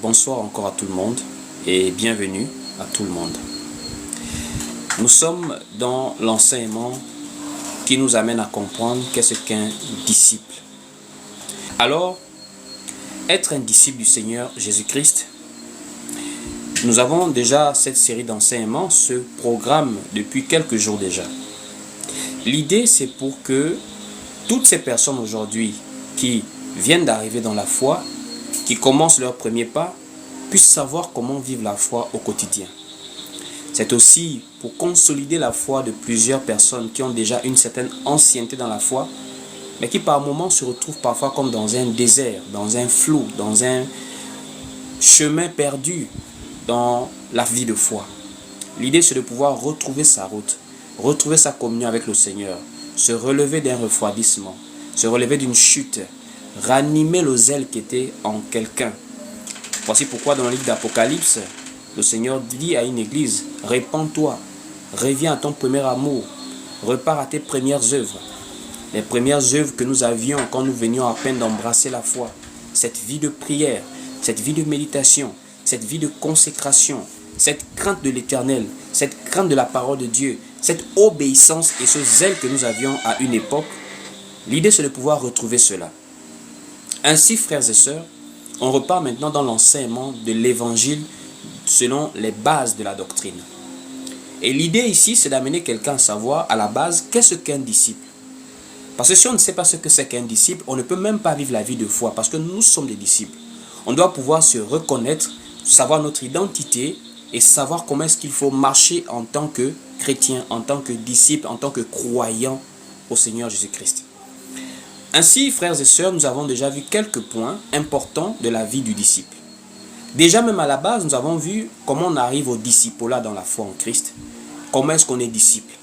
Bonsoir encore à tout le monde et bienvenue à tout le monde. Nous sommes dans l'enseignement qui nous amène à comprendre qu'est-ce qu'un disciple. Alors, être un disciple du Seigneur Jésus-Christ, nous avons déjà cette série d'enseignements, ce programme depuis quelques jours déjà. L'idée, c'est pour que toutes ces personnes aujourd'hui qui viennent d'arriver dans la foi, qui commencent leur premier pas, puissent savoir comment vivre la foi au quotidien. C'est aussi pour consolider la foi de plusieurs personnes qui ont déjà une certaine ancienneté dans la foi, mais qui par moments se retrouvent parfois comme dans un désert, dans un flou, dans un chemin perdu dans la vie de foi. L'idée, c'est de pouvoir retrouver sa route, retrouver sa communion avec le Seigneur, se relever d'un refroidissement, se relever d'une chute, ranimer le zèle qui était en quelqu'un. Voici pourquoi dans le livre d'Apocalypse, le Seigneur dit à une église: répands-toi, reviens à ton premier amour, repars à tes premières œuvres. Les premières œuvres que nous avions quand nous venions à peine d'embrasser la foi, cette vie de prière, cette vie de méditation, cette vie de consécration, cette crainte de l'Éternel, cette crainte de la parole de Dieu, cette obéissance et ce zèle que nous avions à une époque. L'idée, c'est de pouvoir retrouver cela. Ainsi, frères et sœurs, on repart maintenant dans l'enseignement de l'évangile selon les bases de la doctrine. Et l'idée ici, c'est d'amener quelqu'un à savoir à la base qu'est-ce qu'un disciple. Parce que si on ne sait pas ce que c'est qu'un disciple, on ne peut même pas vivre la vie de foi parce que nous sommes des disciples. On doit pouvoir se reconnaître, savoir notre identité et savoir comment est-ce qu'il faut marcher en tant que chrétien, en tant que disciple, en tant que croyant au Seigneur Jésus-Christ. Ainsi, frères et sœurs, nous avons déjà vu quelques points importants de la vie du disciple. Déjà même à la base, nous avons vu comment on arrive au discipolat dans la foi en Christ. Comment est-ce qu'on est disciple?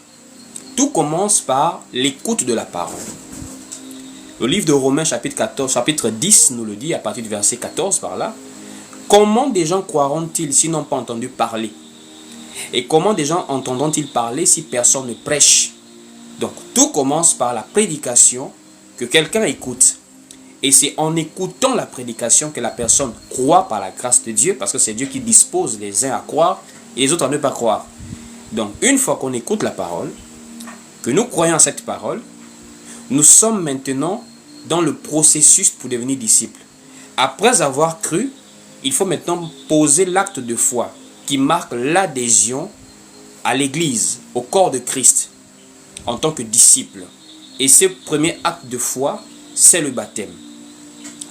Tout commence par l'écoute de la parole. Le livre de Romains chapitre 10 nous le dit à partir du verset 14 par là. Comment des gens croiront-ils s'ils n'ont pas entendu parler? Et comment des gens entendront-ils parler si personne ne prêche? Donc tout commence par la prédication que quelqu'un écoute. Et c'est en écoutant la prédication que la personne croit par la grâce de Dieu, parce que c'est Dieu qui dispose les uns à croire et les autres à ne pas croire. Donc une fois qu'on écoute la parole, que nous croyons à cette parole, nous sommes maintenant dans le processus pour devenir disciples. Après avoir cru, il faut maintenant poser l'acte de foi qui marque l'adhésion à l'Église, au corps de Christ, en tant que disciple. Et ce premier acte de foi, c'est le baptême.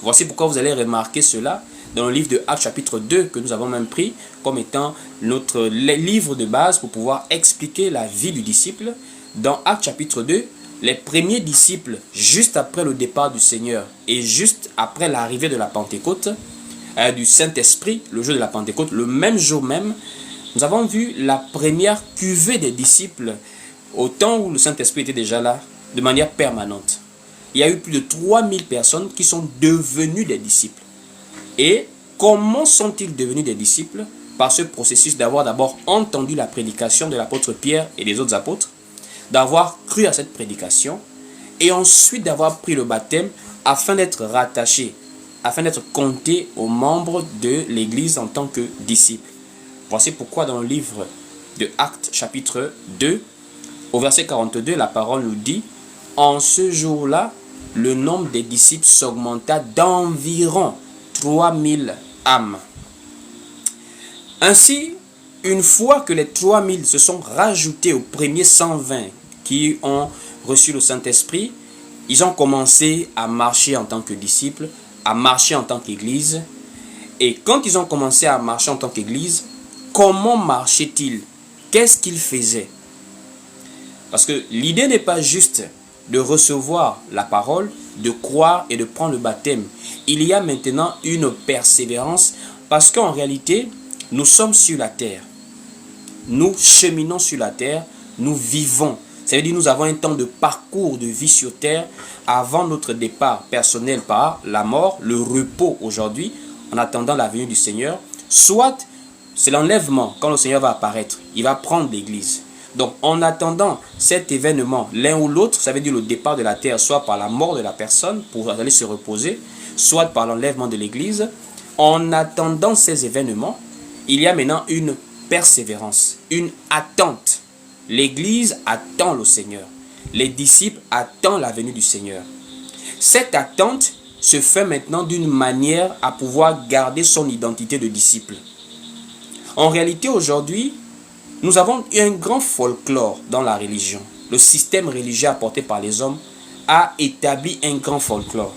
Voici pourquoi vous allez remarquer cela dans le livre de Actes chapitre 2 que nous avons même pris comme étant notre livre de base pour pouvoir expliquer la vie du disciple. Dans Actes chapitre 2, les premiers disciples, juste après le départ du Seigneur et juste après l'arrivée de la Pentecôte, du Saint-Esprit, le jour de la Pentecôte, le même jour même, nous avons vu la première cuvée des disciples au temps où le Saint-Esprit était déjà là, de manière permanente. Il y a eu plus de 3000 personnes qui sont devenues des disciples. Et comment sont-ils devenus des disciples? Par ce processus d'avoir d'abord entendu la prédication de l'apôtre Pierre et des autres apôtres, d'avoir cru à cette prédication, et ensuite d'avoir pris le baptême afin d'être rattachés, afin d'être comptés aux membres de l'Église en tant que disciples. Voici pourquoi dans le livre de Actes chapitre 2, au verset 42, la parole nous dit: en ce jour-là, le nombre des disciples s'augmenta d'environ 3000 âmes. Ainsi, une fois que les 3000 se sont rajoutés aux premiers 120 qui ont reçu le Saint-Esprit, ils ont commencé à marcher en tant que disciples, à marcher en tant qu'Église. Et quand ils ont commencé à marcher en tant qu'Église, comment marchaient-ils? Qu'est-ce qu'ils faisaient? Parce que l'idée n'est pas juste de recevoir la parole, de croire et de prendre le baptême. Il y a maintenant une persévérance parce qu'en réalité, nous sommes sur la terre. Nous cheminons sur la terre, nous vivons. Ça veut dire que nous avons un temps de parcours de vie sur terre avant notre départ personnel par la mort, le repos aujourd'hui, en attendant la venue du Seigneur. Soit c'est l'enlèvement, quand le Seigneur va apparaître, il va prendre l'Église. Donc, en attendant cet événement, l'un ou l'autre, ça veut dire le départ de la terre, soit par la mort de la personne pour aller se reposer, soit par l'enlèvement de l'Église, En attendant ces événements, il y a maintenant une persévérance, une attente. L'Église attend le Seigneur. Les disciples attendent la venue du Seigneur. Cette attente se fait maintenant d'une manière à pouvoir garder son identité de disciple. En réalité, aujourd'hui, nous avons un grand folklore dans la religion. Le système religieux apporté par les hommes a établi un grand folklore.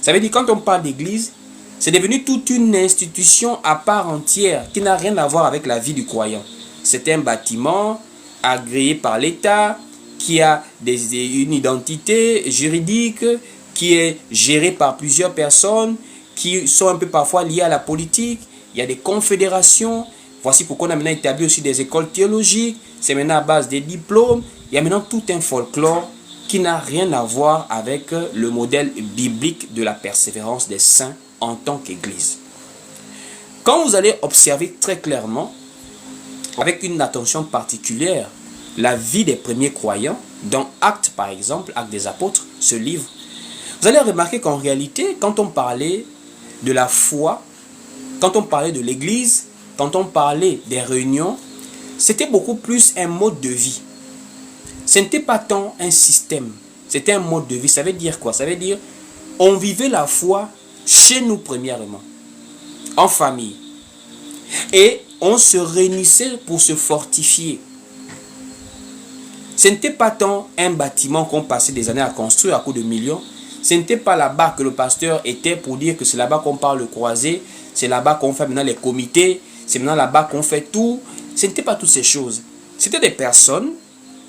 Ça veut dire quand on parle d'église, c'est devenu toute une institution à part entière qui n'a rien à voir avec la vie du croyant. C'est un bâtiment agréé par l'État qui a une identité juridique, qui est géré par plusieurs personnes qui sont un peu parfois liées à la politique. Il y a des confédérations. Voici pourquoi on a maintenant établi aussi des écoles théologiques. C'est maintenant à base des diplômes. Il y a maintenant tout un folklore qui n'a rien à voir avec le modèle biblique de la persévérance des saints en tant qu'Église. Quand vous allez observer très clairement, avec une attention particulière, la vie des premiers croyants, dans Actes par exemple, Actes des Apôtres, ce livre, vous allez remarquer qu'en réalité, quand on parlait de la foi, quand on parlait de l'Église, quand on parlait des réunions, c'était beaucoup plus un mode de vie. Ce n'était pas tant un système, c'était un mode de vie. Ça veut dire quoi? Ça veut dire on vivait la foi chez nous premièrement, en famille. Et on se réunissait pour se fortifier. Ce n'était pas tant un bâtiment qu'on passait des années à construire à coups de millions. Ce n'était pas là-bas que le pasteur était pour dire que c'est là-bas qu'on parle le croisé, c'est là-bas qu'on fait maintenant les comités, c'est maintenant là-bas qu'on fait tout. Ce n'était pas toutes ces choses. C'était des personnes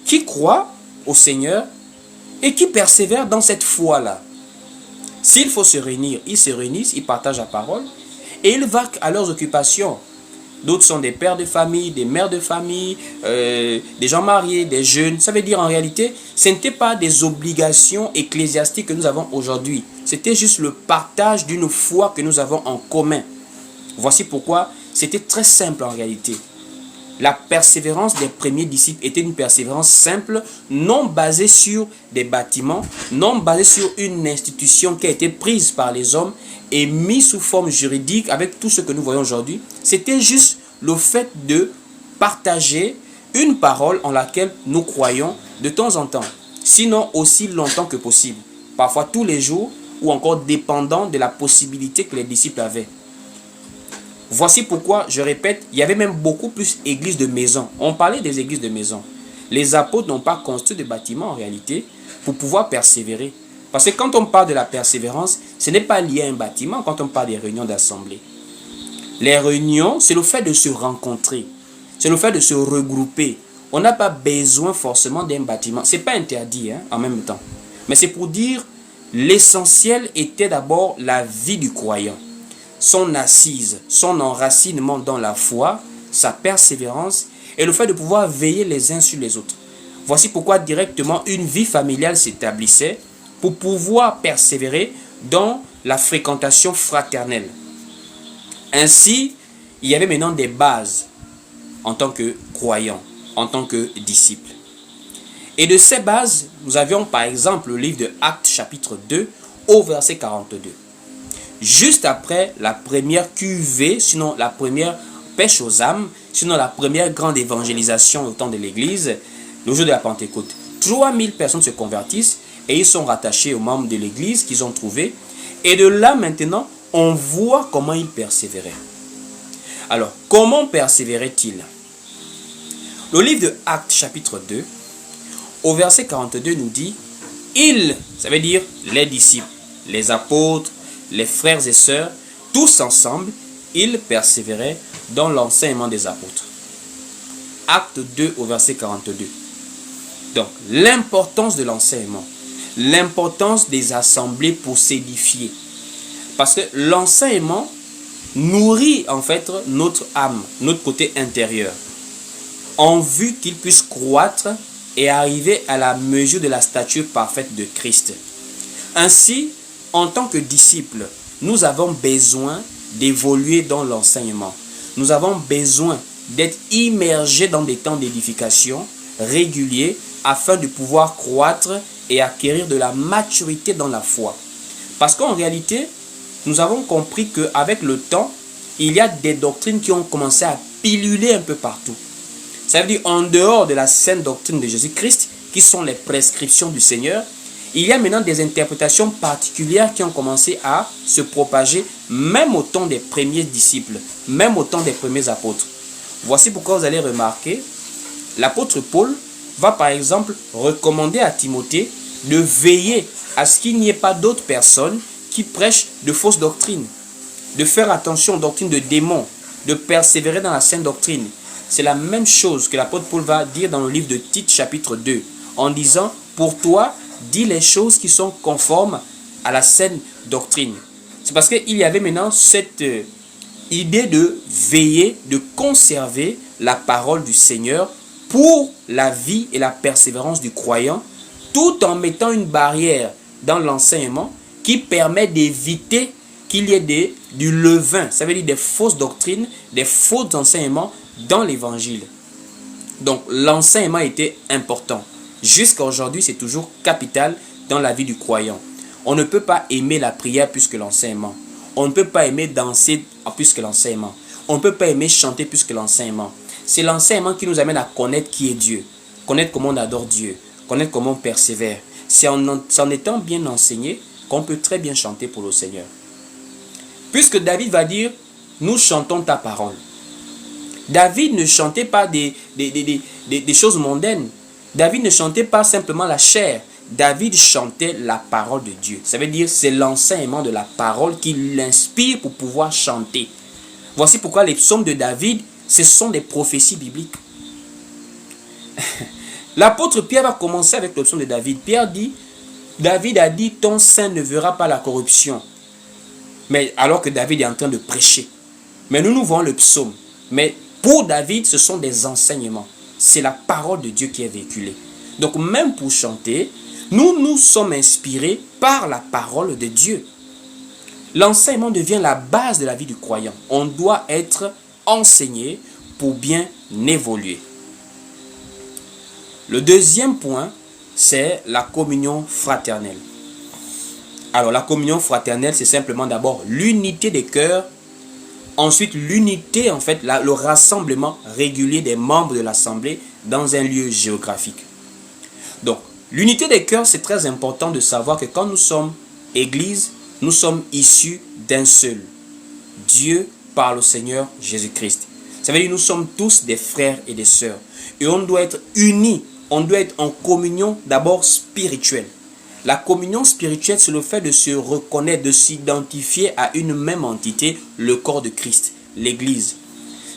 qui croient au Seigneur et qui persévèrent dans cette foi-là. S'il faut se réunir, ils se réunissent, ils partagent la parole et ils vaquent à leurs occupations. D'autres sont des pères de famille, des mères de famille, des gens mariés, des jeunes. Ça veut dire en réalité, ce n'était pas des obligations ecclésiastiques que nous avons aujourd'hui. C'était juste le partage d'une foi que nous avons en commun. Voici pourquoi c'était très simple en réalité. La persévérance des premiers disciples était une persévérance simple, non basée sur des bâtiments, non basée sur une institution qui a été prise par les hommes et mise sous forme juridique avec tout ce que nous voyons aujourd'hui. C'était juste le fait de partager une parole en laquelle nous croyons de temps en temps, sinon aussi longtemps que possible, parfois tous les jours ou encore dépendant de la possibilité que les disciples avaient. Voici pourquoi, je répète, il y avait même beaucoup plus d'églises de maison. On parlait des églises de maison. Les apôtres n'ont pas construit de bâtiments en réalité pour pouvoir persévérer. Parce que quand on parle de la persévérance, ce n'est pas lié à un bâtiment quand on parle des réunions d'assemblée. Les réunions, c'est le fait de se rencontrer. C'est le fait de se regrouper. On n'a pas besoin forcément d'un bâtiment. Ce n'est pas interdit en même temps. Mais c'est pour dire l'essentiel était d'abord la vie du croyant. Son assise, son enracinement dans la foi, sa persévérance et le fait de pouvoir veiller les uns sur les autres. Voici pourquoi directement une vie familiale s'établissait pour pouvoir persévérer dans la fréquentation fraternelle. Ainsi, il y avait maintenant des bases en tant que croyants, en tant que disciples. Et de ces bases, nous avions par exemple le livre de Actes chapitre 2 au verset 42. Juste après la première cuvée, sinon la première pêche aux âmes, sinon la première grande évangélisation au temps de l'église, le jour de la Pentecôte. 3000 personnes se convertissent et ils sont rattachés aux membres de l'église qu'ils ont trouvés. Et de là maintenant, on voit comment ils persévéraient. Alors, comment persévéraient-ils? Le livre de Actes chapitre 2, au verset 42 nous dit, ils, ça veut dire les disciples, les apôtres, les frères et sœurs, tous ensemble, ils persévéraient dans l'enseignement des apôtres. Acte 2 au verset 42. Donc, l'importance de l'enseignement, l'importance des assemblées pour s'édifier. Parce que l'enseignement nourrit en fait notre âme, notre côté intérieur, en vue qu'il puisse croître et arriver à la mesure de la stature parfaite de Christ. Ainsi, en tant que disciples, nous avons besoin d'évoluer dans l'enseignement. Nous avons besoin d'être immergés dans des temps d'édification réguliers afin de pouvoir croître et acquérir de la maturité dans la foi. Parce qu'en réalité, nous avons compris qu'avec le temps, il y a des doctrines qui ont commencé à piluler un peu partout. Ça veut dire en dehors de la sainte doctrine de Jésus-Christ, qui sont les prescriptions du Seigneur, il y a maintenant des interprétations particulières qui ont commencé à se propager, même au temps des premiers disciples, même au temps des premiers apôtres. Voici pourquoi vous allez remarquer, l'apôtre Paul va par exemple recommander à Timothée de veiller à ce qu'il n'y ait pas d'autres personnes qui prêchent de fausses doctrines, de faire attention aux doctrines de démons, de persévérer dans la sainte doctrine. C'est la même chose que l'apôtre Paul va dire dans le livre de Tite chapitre 2, en disant, pour toi, dis les choses qui sont conformes à la saine doctrine. C'est parce qu'il y avait maintenant cette idée de veiller, de conserver la parole du Seigneur pour la vie et la persévérance du croyant, tout en mettant une barrière dans l'enseignement qui permet d'éviter qu'il y ait du levain, ça veut dire des fausses doctrines, des faux enseignements dans l'évangile. Donc l'enseignement était important. Jusqu'à aujourd'hui, c'est toujours capital dans la vie du croyant. On ne peut pas aimer la prière plus que l'enseignement. On ne peut pas aimer danser plus que l'enseignement. On ne peut pas aimer chanter plus que l'enseignement. C'est l'enseignement qui nous amène à connaître qui est Dieu, connaître comment on adore Dieu, connaître comment on persévère. C'est en étant bien enseigné qu'on peut très bien chanter pour le Seigneur. Puisque David va dire, nous chantons ta parole. David ne chantait pas des choses mondaines. David ne chantait pas simplement la chair. David chantait la parole de Dieu. Ça veut dire c'est l'enseignement de la parole qui l'inspire pour pouvoir chanter. Voici pourquoi les psaumes de David, ce sont des prophéties bibliques. L'apôtre Pierre va commencer avec le psaume de David. Pierre dit, David a dit, ton sein ne verra pas la corruption. Mais alors que David est en train de prêcher. Mais nous voyons le psaume. Mais pour David, ce sont des enseignements. C'est la parole de Dieu qui est véhiculée. Donc même pour chanter, nous sommes inspirés par la parole de Dieu. L'enseignement devient la base de la vie du croyant. On doit être enseigné pour bien évoluer. Le deuxième point, c'est la communion fraternelle. Alors la communion fraternelle, c'est simplement d'abord l'unité des cœurs. Ensuite, l'unité, en fait, le rassemblement régulier des membres de l'assemblée dans un lieu géographique. Donc, l'unité des cœurs, c'est très important de savoir que quand nous sommes Église, nous sommes issus d'un seul Dieu par le Seigneur Jésus-Christ. Ça veut dire que nous sommes tous des frères et des sœurs. Et on doit être unis, on doit être en communion d'abord spirituelle. La communion spirituelle, c'est le fait de se reconnaître, de s'identifier à une même entité, le corps de Christ, l'Église.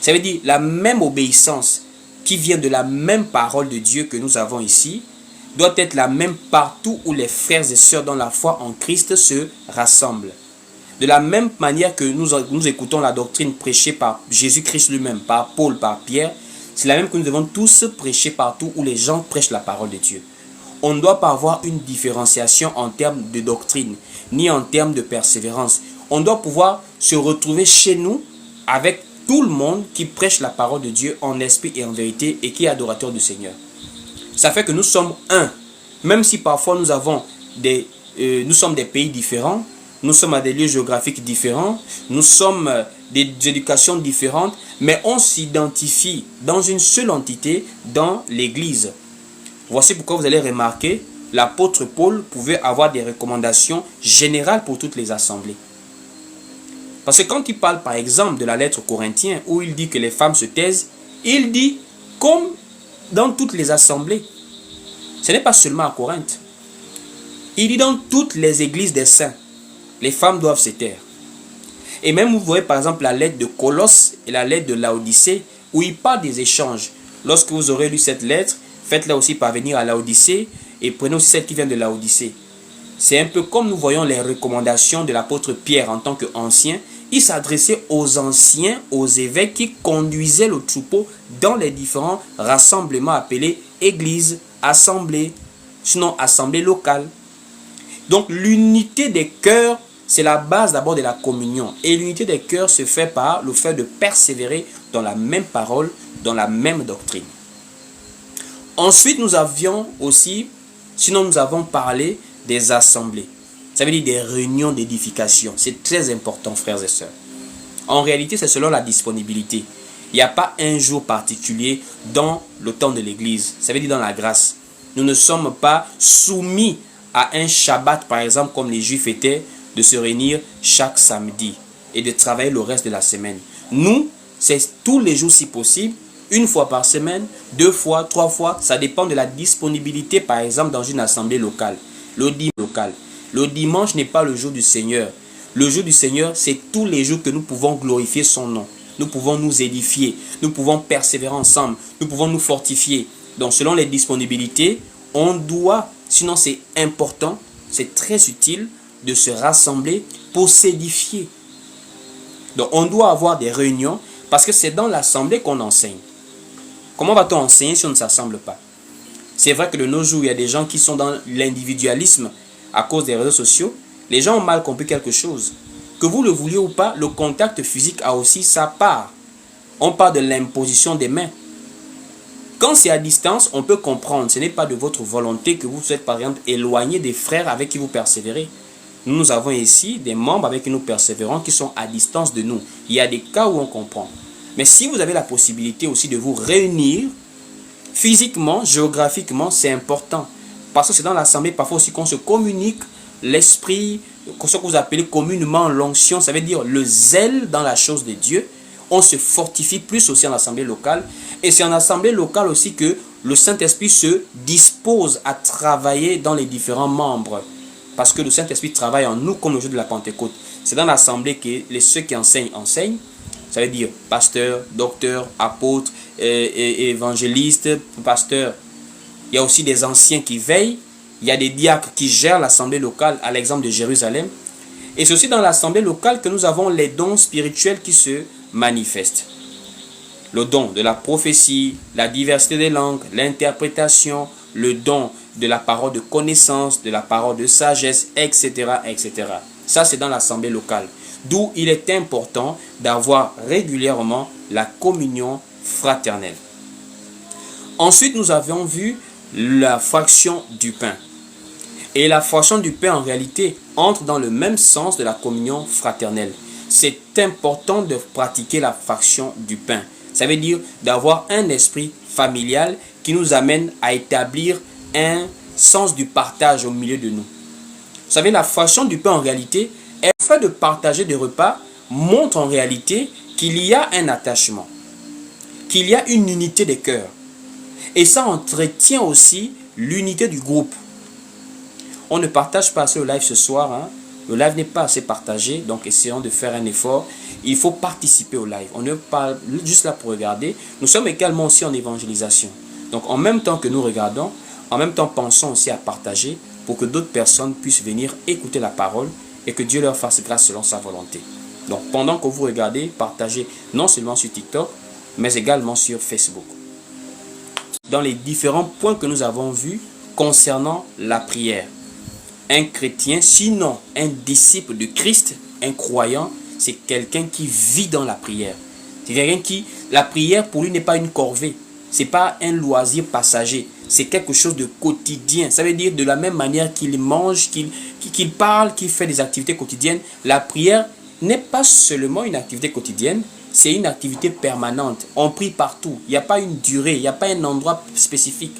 Ça veut dire la même obéissance qui vient de la même parole de Dieu que nous avons ici, doit être la même partout où les frères et sœurs dans la foi en Christ se rassemblent. De la même manière que nous écoutons la doctrine prêchée par Jésus-Christ lui-même, par Paul, par Pierre, c'est la même que nous devons tous prêcher partout où les gens prêchent la parole de Dieu. On ne doit pas avoir une différenciation en termes de doctrine, ni en termes de persévérance. On doit pouvoir se retrouver chez nous avec tout le monde qui prêche la parole de Dieu en esprit et en vérité et qui est adorateur du Seigneur. Ça fait que nous sommes un. Même si parfois nous sommes des pays différents, nous sommes à des lieux géographiques différents, nous sommes des éducations différentes, mais on s'identifie dans une seule entité, dans l'Église. Voici pourquoi vous allez remarquer, l'apôtre Paul pouvait avoir des recommandations générales pour toutes les assemblées. Parce que quand il parle par exemple de la lettre aux Corinthiens, où il dit que les femmes se taisent, il dit comme dans toutes les assemblées. Ce n'est pas seulement à Corinthe. Il dit dans toutes les églises des saints, les femmes doivent se taire. Et même vous voyez par exemple la lettre de Colosse et la lettre de Laodicée, où il parle des échanges. Lorsque vous aurez lu cette lettre, faites-la aussi parvenir à Laodicée et prenez aussi celle qui vient de Laodicée. C'est un peu comme nous voyons les recommandations de l'apôtre Pierre en tant qu'ancien. Il s'adressait aux anciens, aux évêques qui conduisaient le troupeau dans les différents rassemblements appelés églises, assemblées, sinon assemblées locales. Donc l'unité des cœurs, c'est la base d'abord de la communion. Et l'unité des cœurs se fait par le fait de persévérer dans la même parole, dans la même doctrine. Ensuite, nous avons parlé des assemblées. Ça veut dire des réunions d'édification. C'est très important, frères et sœurs. En réalité, c'est selon la disponibilité. Il n'y a pas un jour particulier dans le temps de l'église. Ça veut dire dans la grâce. Nous ne sommes pas soumis à un Shabbat, par exemple, comme les Juifs étaient, de se réunir chaque samedi et de travailler le reste de la semaine. Nous, c'est tous les jours si possible, une fois par semaine, 2 fois, 3 fois. Ça dépend de la disponibilité, par exemple, dans une assemblée locale. Le dimanche n'est pas le jour du Seigneur. Le jour du Seigneur, c'est tous les jours que nous pouvons glorifier son nom. Nous pouvons nous édifier, nous pouvons persévérer ensemble, nous pouvons nous fortifier. Donc selon les disponibilités, on doit, sinon c'est important, c'est très utile de se rassembler pour s'édifier. Donc on doit avoir des réunions parce que c'est dans l'assemblée qu'on enseigne. Comment va-t-on enseigner si on ne s'assemble pas? C'est vrai que de nos jours, il y a des gens qui sont dans l'individualisme à cause des réseaux sociaux. Les gens ont mal compris quelque chose. Que vous le vouliez ou pas, le contact physique a aussi sa part. On parle de l'imposition des mains. Quand c'est à distance, on peut comprendre. Ce n'est pas de votre volonté que vous êtes par exemple éloigné des frères avec qui vous persévérez. Nous avons ici des membres avec qui nous persévérons qui sont à distance de nous. Il y a des cas où on comprend. Mais si vous avez la possibilité aussi de vous réunir, physiquement, géographiquement, c'est important. Parce que c'est dans l'assemblée parfois aussi qu'on se communique l'esprit, ce que vous appelez communément l'onction, ça veut dire le zèle dans la chose de Dieu. On se fortifie plus aussi en assemblée locale. Et c'est en assemblée locale aussi que le Saint-Esprit se dispose à travailler dans les différents membres. Parce que le Saint-Esprit travaille en nous comme le jour de la Pentecôte. C'est dans l'assemblée que ceux qui enseignent. Ça veut dire pasteur, docteur, apôtre, évangéliste, pasteur. Il y a aussi des anciens qui veillent. Il y a des diacres qui gèrent l'assemblée locale, à l'exemple de Jérusalem. Et c'est aussi dans l'assemblée locale que nous avons les dons spirituels qui se manifestent. Le don de la prophétie, la diversité des langues, l'interprétation, le don de la parole de connaissance, de la parole de sagesse, etc. etc. Ça, c'est dans l'assemblée locale. D'où il est important d'avoir régulièrement la communion fraternelle. Ensuite, nous avons vu la fraction du pain. Et la fraction du pain, en réalité, entre dans le même sens de la communion fraternelle. C'est important de pratiquer la fraction du pain. Ça veut dire d'avoir un esprit familial qui nous amène à établir un sens du partage au milieu de nous. Vous savez, la fraction du pain, en réalité, le fait de partager des repas montre en réalité qu'il y a un attachement, qu'il y a une unité des cœurs. Et ça entretient aussi l'unité du groupe. On ne partage pas assez le live ce soir. Hein. Le live n'est pas assez partagé. Donc essayons de faire un effort. Il faut participer au live. On ne parle juste là pour regarder. Nous sommes également aussi en évangélisation. Donc en même temps que nous regardons, en même temps pensons aussi à partager pour que d'autres personnes puissent venir écouter la parole et que Dieu leur fasse grâce selon sa volonté. Donc pendant que vous regardez, partagez non seulement sur TikTok, mais également sur Facebook. Dans les différents points que nous avons vus concernant la prière. Un chrétien, sinon un disciple de Christ, un croyant, c'est quelqu'un qui vit dans la prière. C'est quelqu'un qui, la prière pour lui n'est pas une corvée. Ce n'est pas un loisir passager. C'est quelque chose de quotidien. Ça veut dire de la même manière qu'il mange, qu'il parle, qu'il fait des activités quotidiennes. La prière n'est pas seulement une activité quotidienne, c'est une activité permanente. On prie partout. Il n'y a pas une durée, il n'y a pas un endroit spécifique.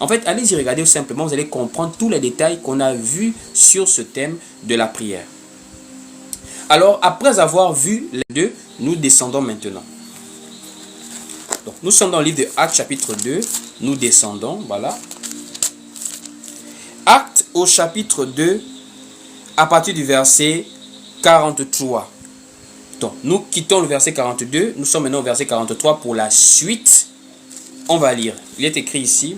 En fait, allez-y regarder simplement, vous allez comprendre tous les détails qu'on a vus sur ce thème de la prière. Alors, après avoir vu les deux, nous descendons maintenant. Donc, nous sommes dans le livre de Actes chapitre 2. Nous descendons, voilà. Actes au chapitre 2, à partir du verset 43. Donc, nous quittons le verset 42. Nous sommes maintenant au verset 43 pour la suite. On va lire. Il est écrit ici.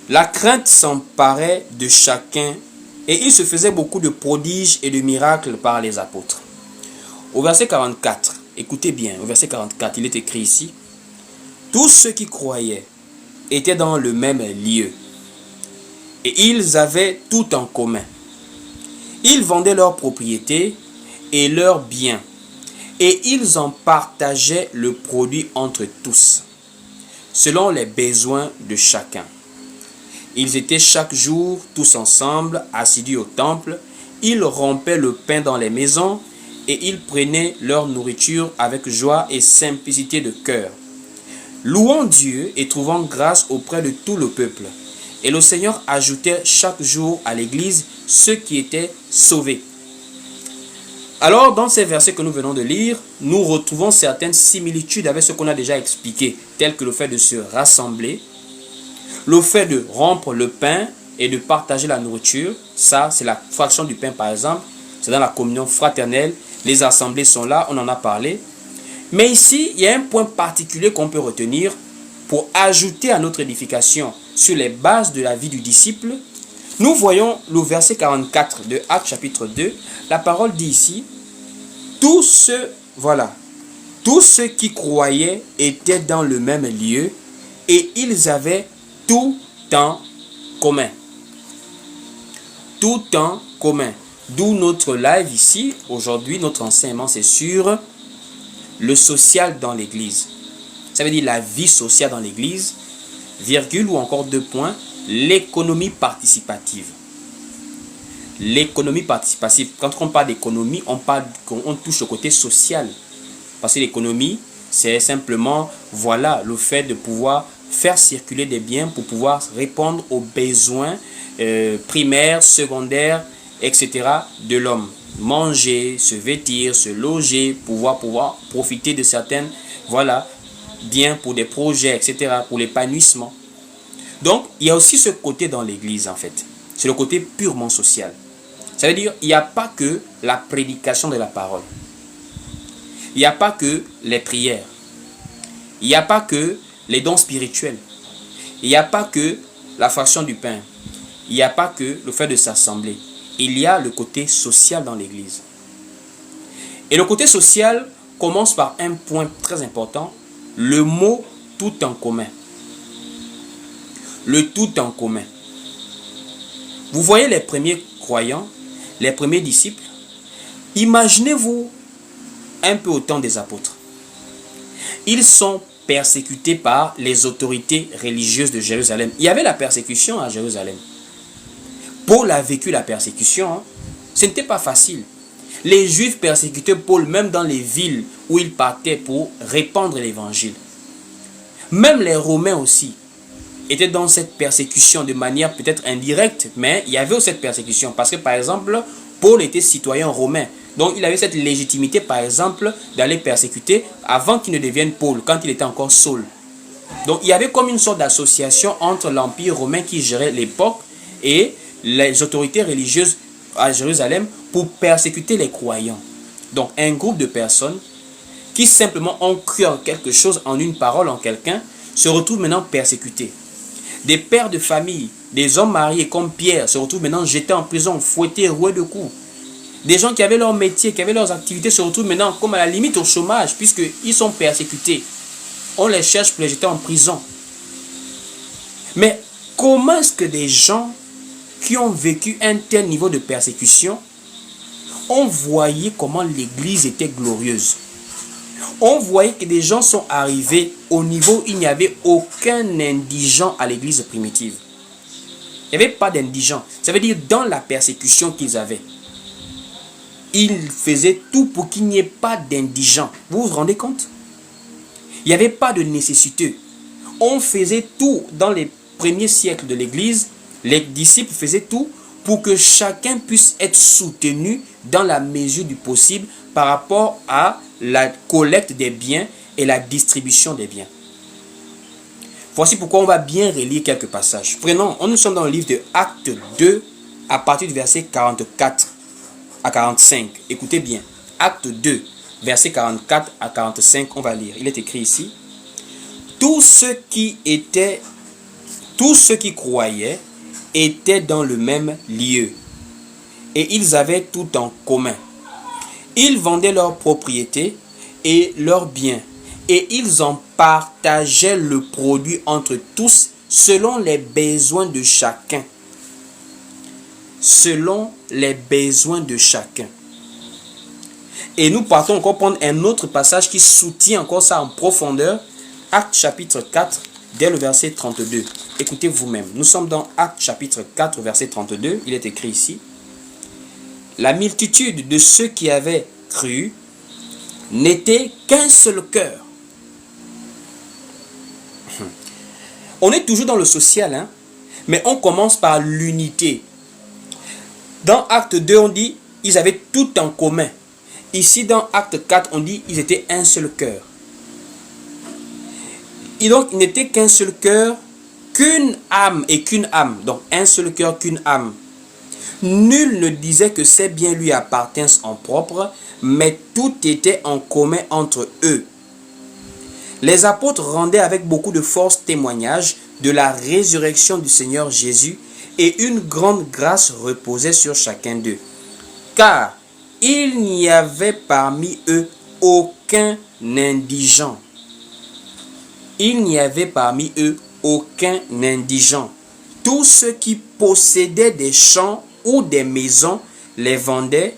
La crainte s'emparait de chacun et il se faisait beaucoup de prodiges et de miracles par les apôtres. Au verset 44, écoutez bien, au verset 44, il est écrit ici. Tous ceux qui croyaient étaient dans le même lieu et ils avaient tout en commun. Ils vendaient leurs propriétés et leurs biens et ils en partageaient le produit entre tous, selon les besoins de chacun. Ils étaient chaque jour tous ensemble, assidus au temple. Ils rompaient le pain dans les maisons et ils prenaient leur nourriture avec joie et simplicité de cœur, louant Dieu et trouvant grâce auprès de tout le peuple. Et le Seigneur ajoutait chaque jour à l'Église ceux qui étaient sauvés. Alors, dans ces versets que nous venons de lire, nous retrouvons certaines similitudes avec ce qu'on a déjà expliqué, telles que le fait de se rassembler, le fait de rompre le pain et de partager la nourriture. Ça, c'est la fraction du pain, par exemple. C'est dans la communion fraternelle. Les assemblées sont là, on en a parlé. Mais ici, il y a un point particulier qu'on peut retenir pour ajouter à notre édification sur les bases de la vie du disciple. Nous voyons le verset 44 de Actes chapitre 2. La parole dit ici, tous ceux qui croyaient étaient dans le même lieu et ils avaient tout en commun. Tout en commun. D'où notre live ici. Aujourd'hui, notre enseignement, c'est sur le social dans l'église. Ça veut dire la vie sociale dans l'église, virgule ou encore 2 points, l'économie participative. L'économie participative, quand on parle d'économie, on touche au côté social. Parce que l'économie, c'est simplement, voilà, le fait de pouvoir faire circuler des biens pour pouvoir répondre aux besoins primaires, secondaires, etc. de l'homme. Manger, se vêtir, se loger, pouvoir profiter de certaines, voilà, biens pour des projets, etc., pour l'épanouissement. Donc, il y a aussi ce côté dans l'église, en fait. C'est le côté purement social. Ça veut dire, il n'y a pas que la prédication de la parole. Il n'y a pas que les prières. Il n'y a pas que les dons spirituels. Il n'y a pas que la fraction du pain. Il n'y a pas que le fait de s'assembler. Il y a le côté social dans l'église. Et le côté social commence par un point très important, le mot tout en commun. Le tout en commun. Vous voyez les premiers croyants, les premiers disciples. Imaginez-vous un peu au temps des apôtres. Ils sont persécutés par les autorités religieuses de Jérusalem. Il y avait la persécution à Jérusalem. Paul a vécu la persécution. Hein. Ce n'était pas facile. Les Juifs persécutaient Paul même dans les villes où il partait pour répandre l'évangile. Même les Romains aussi étaient dans cette persécution de manière peut-être indirecte, mais il y avait aussi cette persécution parce que par exemple, Paul était citoyen romain. Donc il avait cette légitimité par exemple d'aller persécuter avant qu'il ne devienne Paul, quand il était encore Saul. Donc il y avait comme une sorte d'association entre l'Empire romain qui gérait l'époque et les autorités religieuses à Jérusalem pour persécuter les croyants. Donc un groupe de personnes qui simplement ont cru en quelque chose, en une parole, en quelqu'un, se retrouvent maintenant persécutés. Des pères de famille, des hommes mariés comme Pierre se retrouvent maintenant jetés en prison, fouettés, roués de coups. Des gens qui avaient leur métier, qui avaient leurs activités se retrouvent maintenant comme à la limite au chômage puisqu'ils sont persécutés. On les cherche pour les jeter en prison. Mais comment est-ce que des gens qui ont vécu un tel niveau de persécution ont voyé comment l'église était glorieuse? On voyait que des gens sont arrivés au niveau où il n'y avait aucun indigent à l'église primitive. Il n'y avait pas d'indigents. Ça veut dire dans la persécution qu'ils avaient. Ils faisaient tout pour qu'il n'y ait pas d'indigents. Vous vous rendez compte? Il n'y avait pas de nécessité. On faisait tout dans les premiers siècles de l'église. Les disciples faisaient tout pour que chacun puisse être soutenu dans la mesure du possible par rapport à la collecte des biens et la distribution des biens. Voici pourquoi on va bien relire quelques passages. Prenons, nous sommes dans le livre de Actes 2 à partir du verset 44 à 45. Écoutez bien. Actes 2, verset 44 à 45, on va lire. Il est écrit ici. Tous ceux qui croyaient étaient dans le même lieu et ils avaient tout en commun. Ils vendaient leurs propriétés et leurs biens et ils en partageaient le produit entre tous selon les besoins de chacun. Selon les besoins de chacun. Et nous partons encore prendre un autre passage qui soutient encore ça en profondeur. Actes chapitre 4, dès le verset 32. Écoutez vous-même. Nous sommes dans Actes chapitre 4, verset 32. Il est écrit ici. La multitude de ceux qui avaient cru n'était qu'un seul cœur. On est toujours dans le social, hein? Mais on commence par l'unité. Dans Acte 2, on dit ils avaient tout en commun. Ici, dans Acte 4, on dit ils étaient un seul cœur. Et donc, il n'était qu'un seul cœur, qu'une âme et qu'une âme. Donc, un seul cœur, qu'une âme. Nul ne disait que ces biens lui appartinssent en propre, mais tout était en commun entre eux. Les apôtres rendaient avec beaucoup de force témoignage de la résurrection du Seigneur Jésus, et une grande grâce reposait sur chacun d'eux. Car il n'y avait parmi eux aucun indigent. Il n'y avait parmi eux aucun indigent. Tous ceux qui possédaient des champs ou des maisons les vendaient,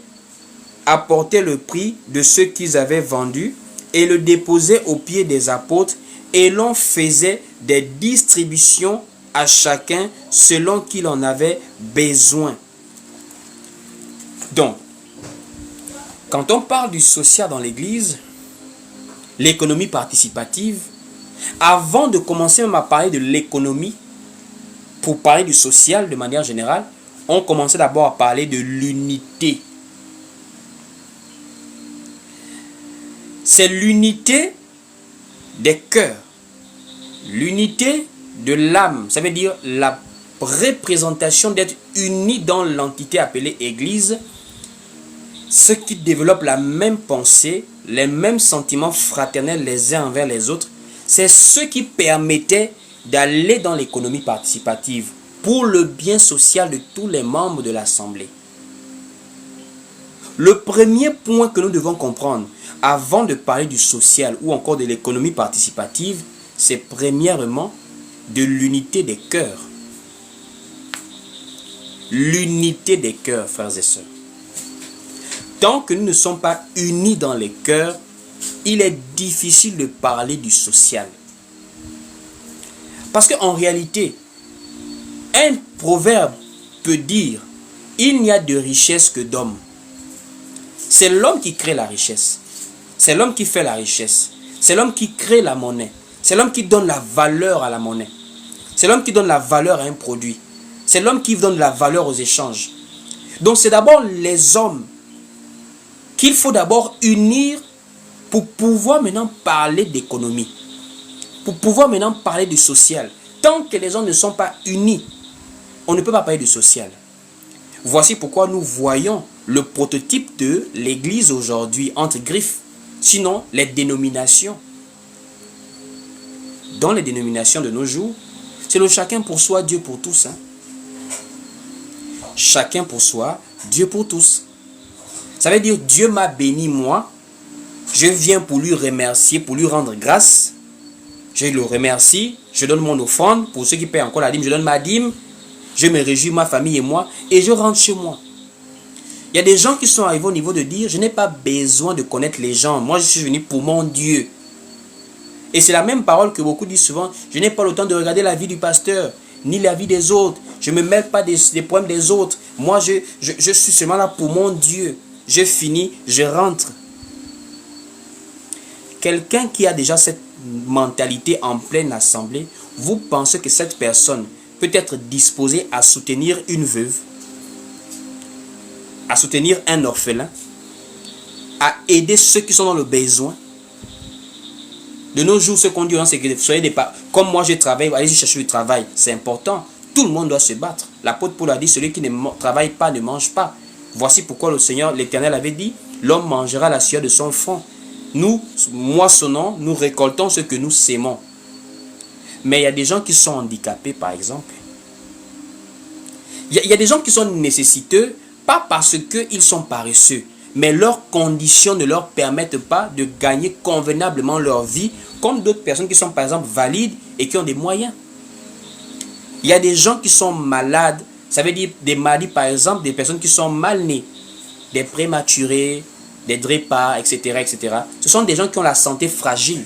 apportaient le prix de ce qu'ils avaient vendu et le déposaient aux pieds des apôtres, et l'on faisait des distributions à chacun selon qu'il en avait besoin. Donc, quand on parle du social dans l'église, l'économie participative, avant de commencer même à parler de l'économie, pour parler du social de manière générale, on commençait d'abord à parler de l'unité. C'est l'unité des cœurs, l'unité de l'âme. Ça veut dire la représentation d'être unis dans l'entité appelée Église, ceux qui développent la même pensée, les mêmes sentiments fraternels les uns envers les autres. C'est ce qui permettait d'aller dans l'économie participative pour le bien social de tous les membres de l'Assemblée. Le premier point que nous devons comprendre avant de parler du social ou encore de l'économie participative, c'est premièrement de l'unité des cœurs. L'unité des cœurs, frères et sœurs. Tant que nous ne sommes pas unis dans les cœurs, il est difficile de parler du social. Parce qu'en réalité, un proverbe peut dire « Il n'y a de richesse que d'homme ». C'est l'homme qui crée la richesse. C'est l'homme qui fait la richesse. C'est l'homme qui crée la monnaie. C'est l'homme qui donne la valeur à la monnaie. C'est l'homme qui donne la valeur à un produit. C'est l'homme qui donne la valeur aux échanges. Donc c'est d'abord les hommes qu'il faut d'abord unir pour pouvoir maintenant parler d'économie. Pour pouvoir maintenant parler du social. Tant que les hommes ne sont pas unis, on ne peut pas parler du social. Voici pourquoi nous voyons le prototype de l'église aujourd'hui entre griffes. Sinon, les dénominations. Dans les dénominations de nos jours, c'est le chacun pour soi, Dieu pour tous. Hein? Chacun pour soi, Dieu pour tous. Ça veut dire Dieu m'a béni moi. Je viens pour lui remercier, pour lui rendre grâce. Je le remercie. Je donne mon offrande. Pour ceux qui paient encore la dîme, je donne ma dîme. Je me réjouis, ma famille et moi. Et je rentre chez moi. Il y a des gens qui sont arrivés au niveau de dire, je n'ai pas besoin de connaître les gens. Moi, je suis venu pour mon Dieu. Et c'est la même parole que beaucoup disent souvent, je n'ai pas le temps de regarder la vie du pasteur, ni la vie des autres. Je ne me mêle pas des problèmes des autres. Moi, je suis seulement là pour mon Dieu. Je finis, je rentre. Quelqu'un qui a déjà cette mentalité en pleine assemblée, vous pensez que cette personne peut être disposée à soutenir une veuve, à soutenir un orphelin, à aider ceux qui sont dans le besoin? De nos jours, ce qu'on dit, c'est que soyez des pas. Comme moi, je travaille, allez-y chercher du travail. C'est important. Tout le monde doit se battre. L'apôtre Paul a dit, celui qui ne travaille pas ne mange pas. Voici pourquoi le Seigneur, l'Éternel avait dit, l'homme mangera la sueur de son front. Nous moissonnons, nous récoltons ce que nous sémons. Mais il y a des gens qui sont handicapés, par exemple. Il y a des gens qui sont nécessiteux, pas parce qu'ils sont paresseux, mais leurs conditions ne leur permettent pas de gagner convenablement leur vie, comme d'autres personnes qui sont par exemple valides et qui ont des moyens. Il y a des gens qui sont malades, ça veut dire des maladies, par exemple, des personnes qui sont mal nées, des prématurés, des drépas, etc., etc. Ce sont des gens qui ont la santé fragile.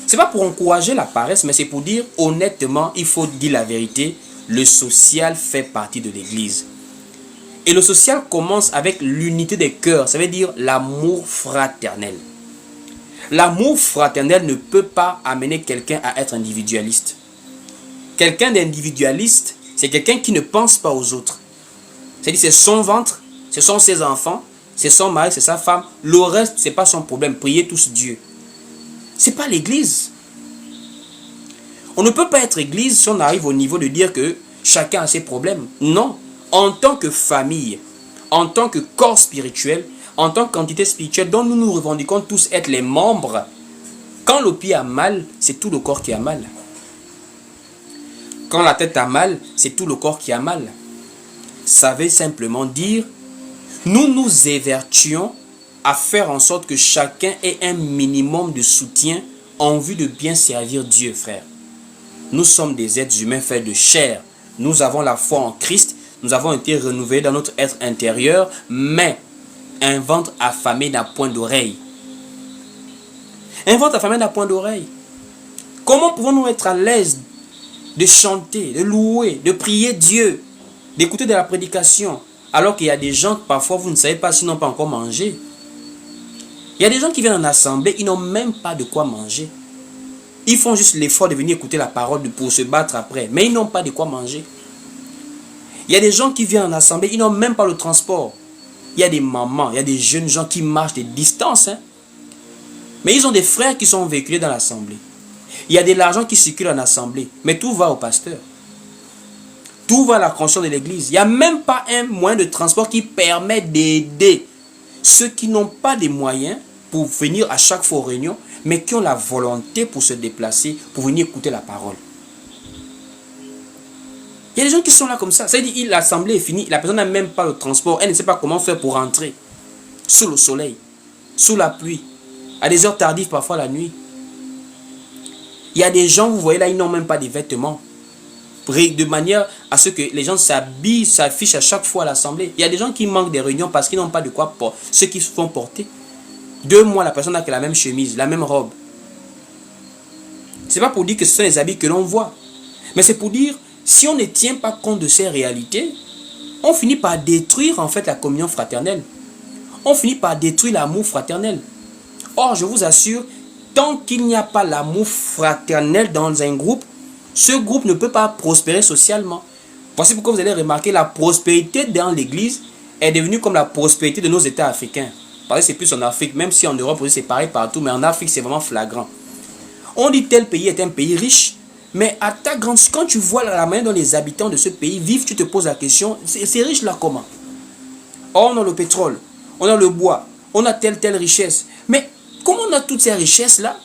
C'est pas pour encourager la paresse, mais c'est pour dire honnêtement, il faut dire la vérité, le social fait partie de l'église. Et le social commence avec l'unité des cœurs, ça veut dire l'amour fraternel. L'amour fraternel ne peut pas amener quelqu'un à être individualiste. Quelqu'un d'individualiste, c'est quelqu'un qui ne pense pas aux autres. C'est-à-dire c'est son ventre, ce sont ses enfants, c'est son mari, c'est sa femme. Le reste, c'est pas son problème. Priez tous Dieu. C'est pas l'église. On ne peut pas être église si on arrive au niveau de dire que chacun a ses problèmes. Non. En tant que famille, en tant que corps spirituel, en tant qu'entité spirituelle dont nous nous revendiquons tous être les membres, quand le pied a mal, c'est tout le corps qui a mal. Quand la tête a mal, c'est tout le corps qui a mal. Ça veut simplement dire, nous nous évertuons à faire en sorte que chacun ait un minimum de soutien en vue de bien servir Dieu, frère. Nous sommes des êtres humains faits de chair. Nous avons la foi en Christ. Nous avons été renouvelés dans notre être intérieur. Mais un ventre affamé n'a point d'oreille. Un ventre affamé n'a point d'oreille. Comment pouvons-nous être à l'aise de chanter, de louer, de prier Dieu, d'écouter de la prédication, alors qu'il y a des gens que parfois vous ne savez pas s'ils n'ont pas encore mangé. Il y a des gens qui viennent en assemblée, ils n'ont même pas de quoi manger. Ils font juste l'effort de venir écouter la parole pour se battre après, mais ils n'ont pas de quoi manger. Il y a des gens qui viennent en assemblée, ils n'ont même pas le transport. Il y a des mamans, il y a des jeunes gens qui marchent des distances, mais ils ont des frères qui sont véhiculés dans l'assemblée. Il y a de l'argent qui circule en assemblée, mais tout va au pasteur. Tout va à la construction de l'église. Il n'y a même pas un moyen de transport qui permet d'aider ceux qui n'ont pas de moyens pour venir à chaque fois aux réunions, mais qui ont la volonté pour se déplacer, pour venir écouter la parole. Il y a des gens qui sont là comme ça. C'est-à-dire que l'assemblée est finie, la personne n'a même pas le transport, elle ne sait pas comment faire pour rentrer. Sous le soleil, sous la pluie, à des heures tardives, parfois la nuit. Il y a des gens, vous voyez là, ils n'ont même pas de vêtements. De manière à ce que les gens s'habillent, s'affichent à chaque fois à l'assemblée. Il y a des gens qui manquent des réunions parce qu'ils n'ont pas de quoi porter. Ceux qui se font porter. 2 mois, la personne n'a que la même chemise, la même robe. C'est pas pour dire que ce sont les habits que l'on voit. Mais c'est pour dire, si on ne tient pas compte de ces réalités, on finit par détruire en fait la communion fraternelle. On finit par détruire l'amour fraternel. Or, je vous assure, tant qu'il n'y a pas l'amour fraternel dans un groupe, ce groupe ne peut pas prospérer socialement. Voici pourquoi vous allez remarquer la prospérité dans l'église est devenue comme la prospérité de nos États africains. Parce que c'est plus en Afrique, même si en Europe c'est pareil partout, mais en Afrique c'est vraiment flagrant. On dit tel pays est un pays riche, mais à ta grande, quand tu vois la manière dont les habitants de ce pays vivent, tu te poses la question, c'est riche là comment? Or, on a le pétrole, on a le bois, on a telle richesse. Mais comment on a toutes ces richesses là?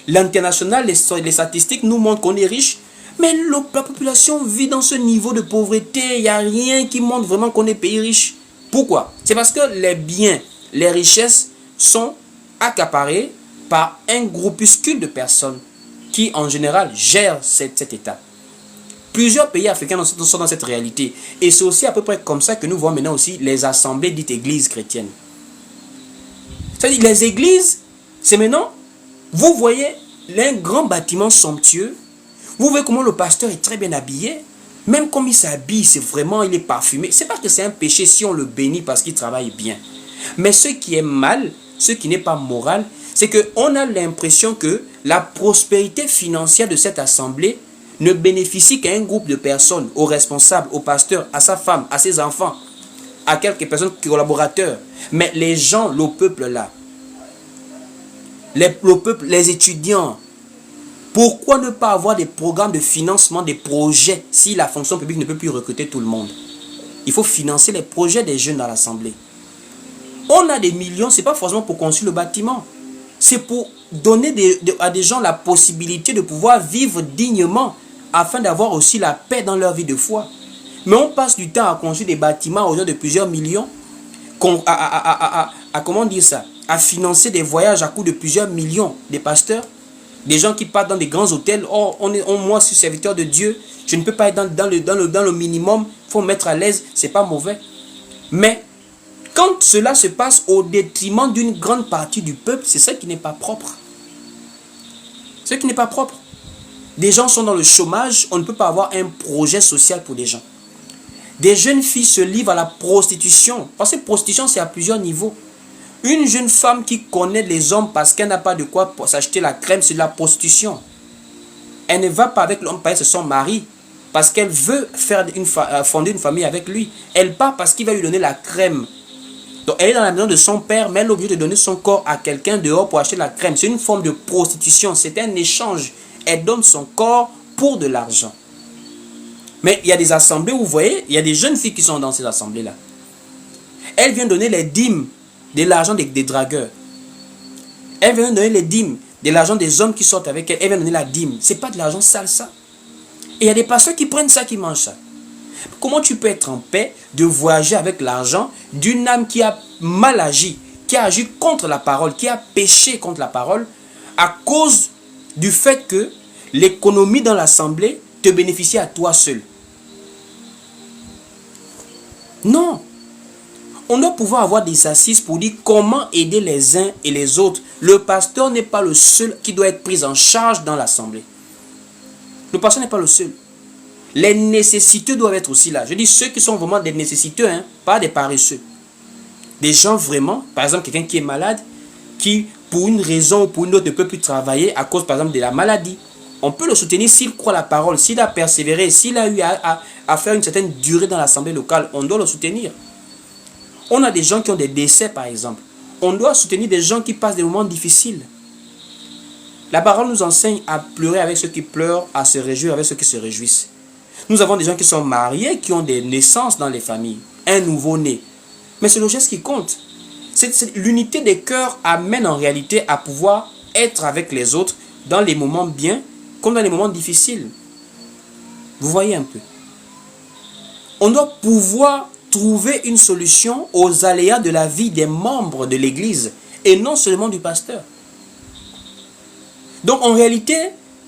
L'international, les statistiques nous montrent qu'on est riche. Mais la population vit dans ce niveau de pauvreté. Il n'y a rien qui montre vraiment qu'on est pays riche. Pourquoi? C'est parce que les biens, les richesses sont accaparés par un groupuscule de personnes qui, en général, gèrent cet État. Plusieurs pays africains sont dans cette réalité. Et c'est aussi à peu près comme ça que nous voyons maintenant aussi les assemblées dites églises chrétiennes. C'est-à-dire les églises, c'est maintenant, vous voyez un grand bâtiment somptueux. Vous voyez comment le pasteur est très bien habillé. Même comme il s'habille, c'est vraiment, il est parfumé. C'est pas que c'est un péché si on le bénit parce qu'il travaille bien. Mais ce qui est mal, ce qui n'est pas moral, c'est qu'on a l'impression que la prospérité financière de cette assemblée ne bénéficie qu'à un groupe de personnes, aux responsables, au pasteur, à sa femme, à ses enfants, à quelques personnes collaborateurs. Mais les gens, le peuple là, le peuple, les étudiants, pourquoi ne pas avoir des programmes de financement des projets si la fonction publique ne peut plus recruter tout le monde? Il faut financer les projets des jeunes dans l'assemblée. On a des millions, ce n'est pas forcément pour construire le bâtiment. C'est pour donner à des gens la possibilité de pouvoir vivre dignement afin d'avoir aussi la paix dans leur vie de foi. Mais on passe du temps à construire des bâtiments au-delà de plusieurs millions, comment dire ça? À financer des voyages à coût de plusieurs millions des pasteurs. Des gens qui partent dans des grands hôtels. Oh, moi, je suis serviteur de Dieu. Je ne peux pas être dans le minimum. Il faut me mettre à l'aise. Ce n'est pas mauvais. Mais quand cela se passe au détriment d'une grande partie du peuple, c'est ça qui n'est pas propre. Ce qui n'est pas propre. Des gens sont dans le chômage, on ne peut pas avoir un projet social pour des gens. Des jeunes filles se livrent à la prostitution. Parce que prostitution, c'est à plusieurs niveaux. Une jeune femme qui connaît les hommes parce qu'elle n'a pas de quoi s'acheter la crème, c'est de la prostitution. Elle ne va pas avec l'homme parce que c'est son mari, parce qu'elle veut fonder une famille avec lui. Elle part parce qu'il va lui donner la crème. Donc elle est dans la maison de son père, mais elle est obligée de donner son corps à quelqu'un dehors pour acheter la crème. C'est une forme de prostitution, c'est un échange. Elle donne son corps pour de l'argent. Mais il y a des assemblées où vous voyez, il y a des jeunes filles qui sont dans ces assemblées-là. Elles viennent donner les dîmes de l'argent des dragueurs. Elles viennent donner les dîmes de l'argent des hommes qui sortent avec elles. Elles viennent donner la dîme. Ce n'est pas de l'argent sale, ça. Et il y a des pasteurs qui prennent ça, qui mangent ça. Comment tu peux être en paix de voyager avec l'argent d'une âme qui a mal agi, qui a agi contre la parole, qui a péché contre la parole, à cause du fait que l'économie dans l'assemblée te bénéficie à toi seul? Non. On doit pouvoir avoir des assises pour dire comment aider les uns et les autres. Le pasteur n'est pas le seul qui doit être pris en charge dans l'assemblée. Le pasteur n'est pas le seul. Les nécessiteux doivent être aussi là. Je dis ceux qui sont vraiment des nécessiteux, hein, pas des paresseux. Des gens vraiment, par exemple quelqu'un qui est malade, qui pour une raison ou pour une autre ne peut plus travailler à cause par exemple de la maladie. On peut le soutenir s'il croit la parole, s'il a persévéré, s'il a eu à faire une certaine durée dans l'assemblée locale, on doit le soutenir. On a des gens qui ont des décès par exemple. On doit soutenir des gens qui passent des moments difficiles. La parole nous enseigne à pleurer avec ceux qui pleurent, à se réjouir avec ceux qui se réjouissent. Nous avons des gens qui sont mariés, qui ont des naissances dans les familles, un nouveau-né. Mais c'est le geste qui compte. L'unité des cœurs amène en réalité à pouvoir être avec les autres dans les moments bien comme dans les moments difficiles. Vous voyez un peu. On doit pouvoir trouver une solution aux aléas de la vie des membres de l'Église et non seulement du pasteur. Donc en réalité,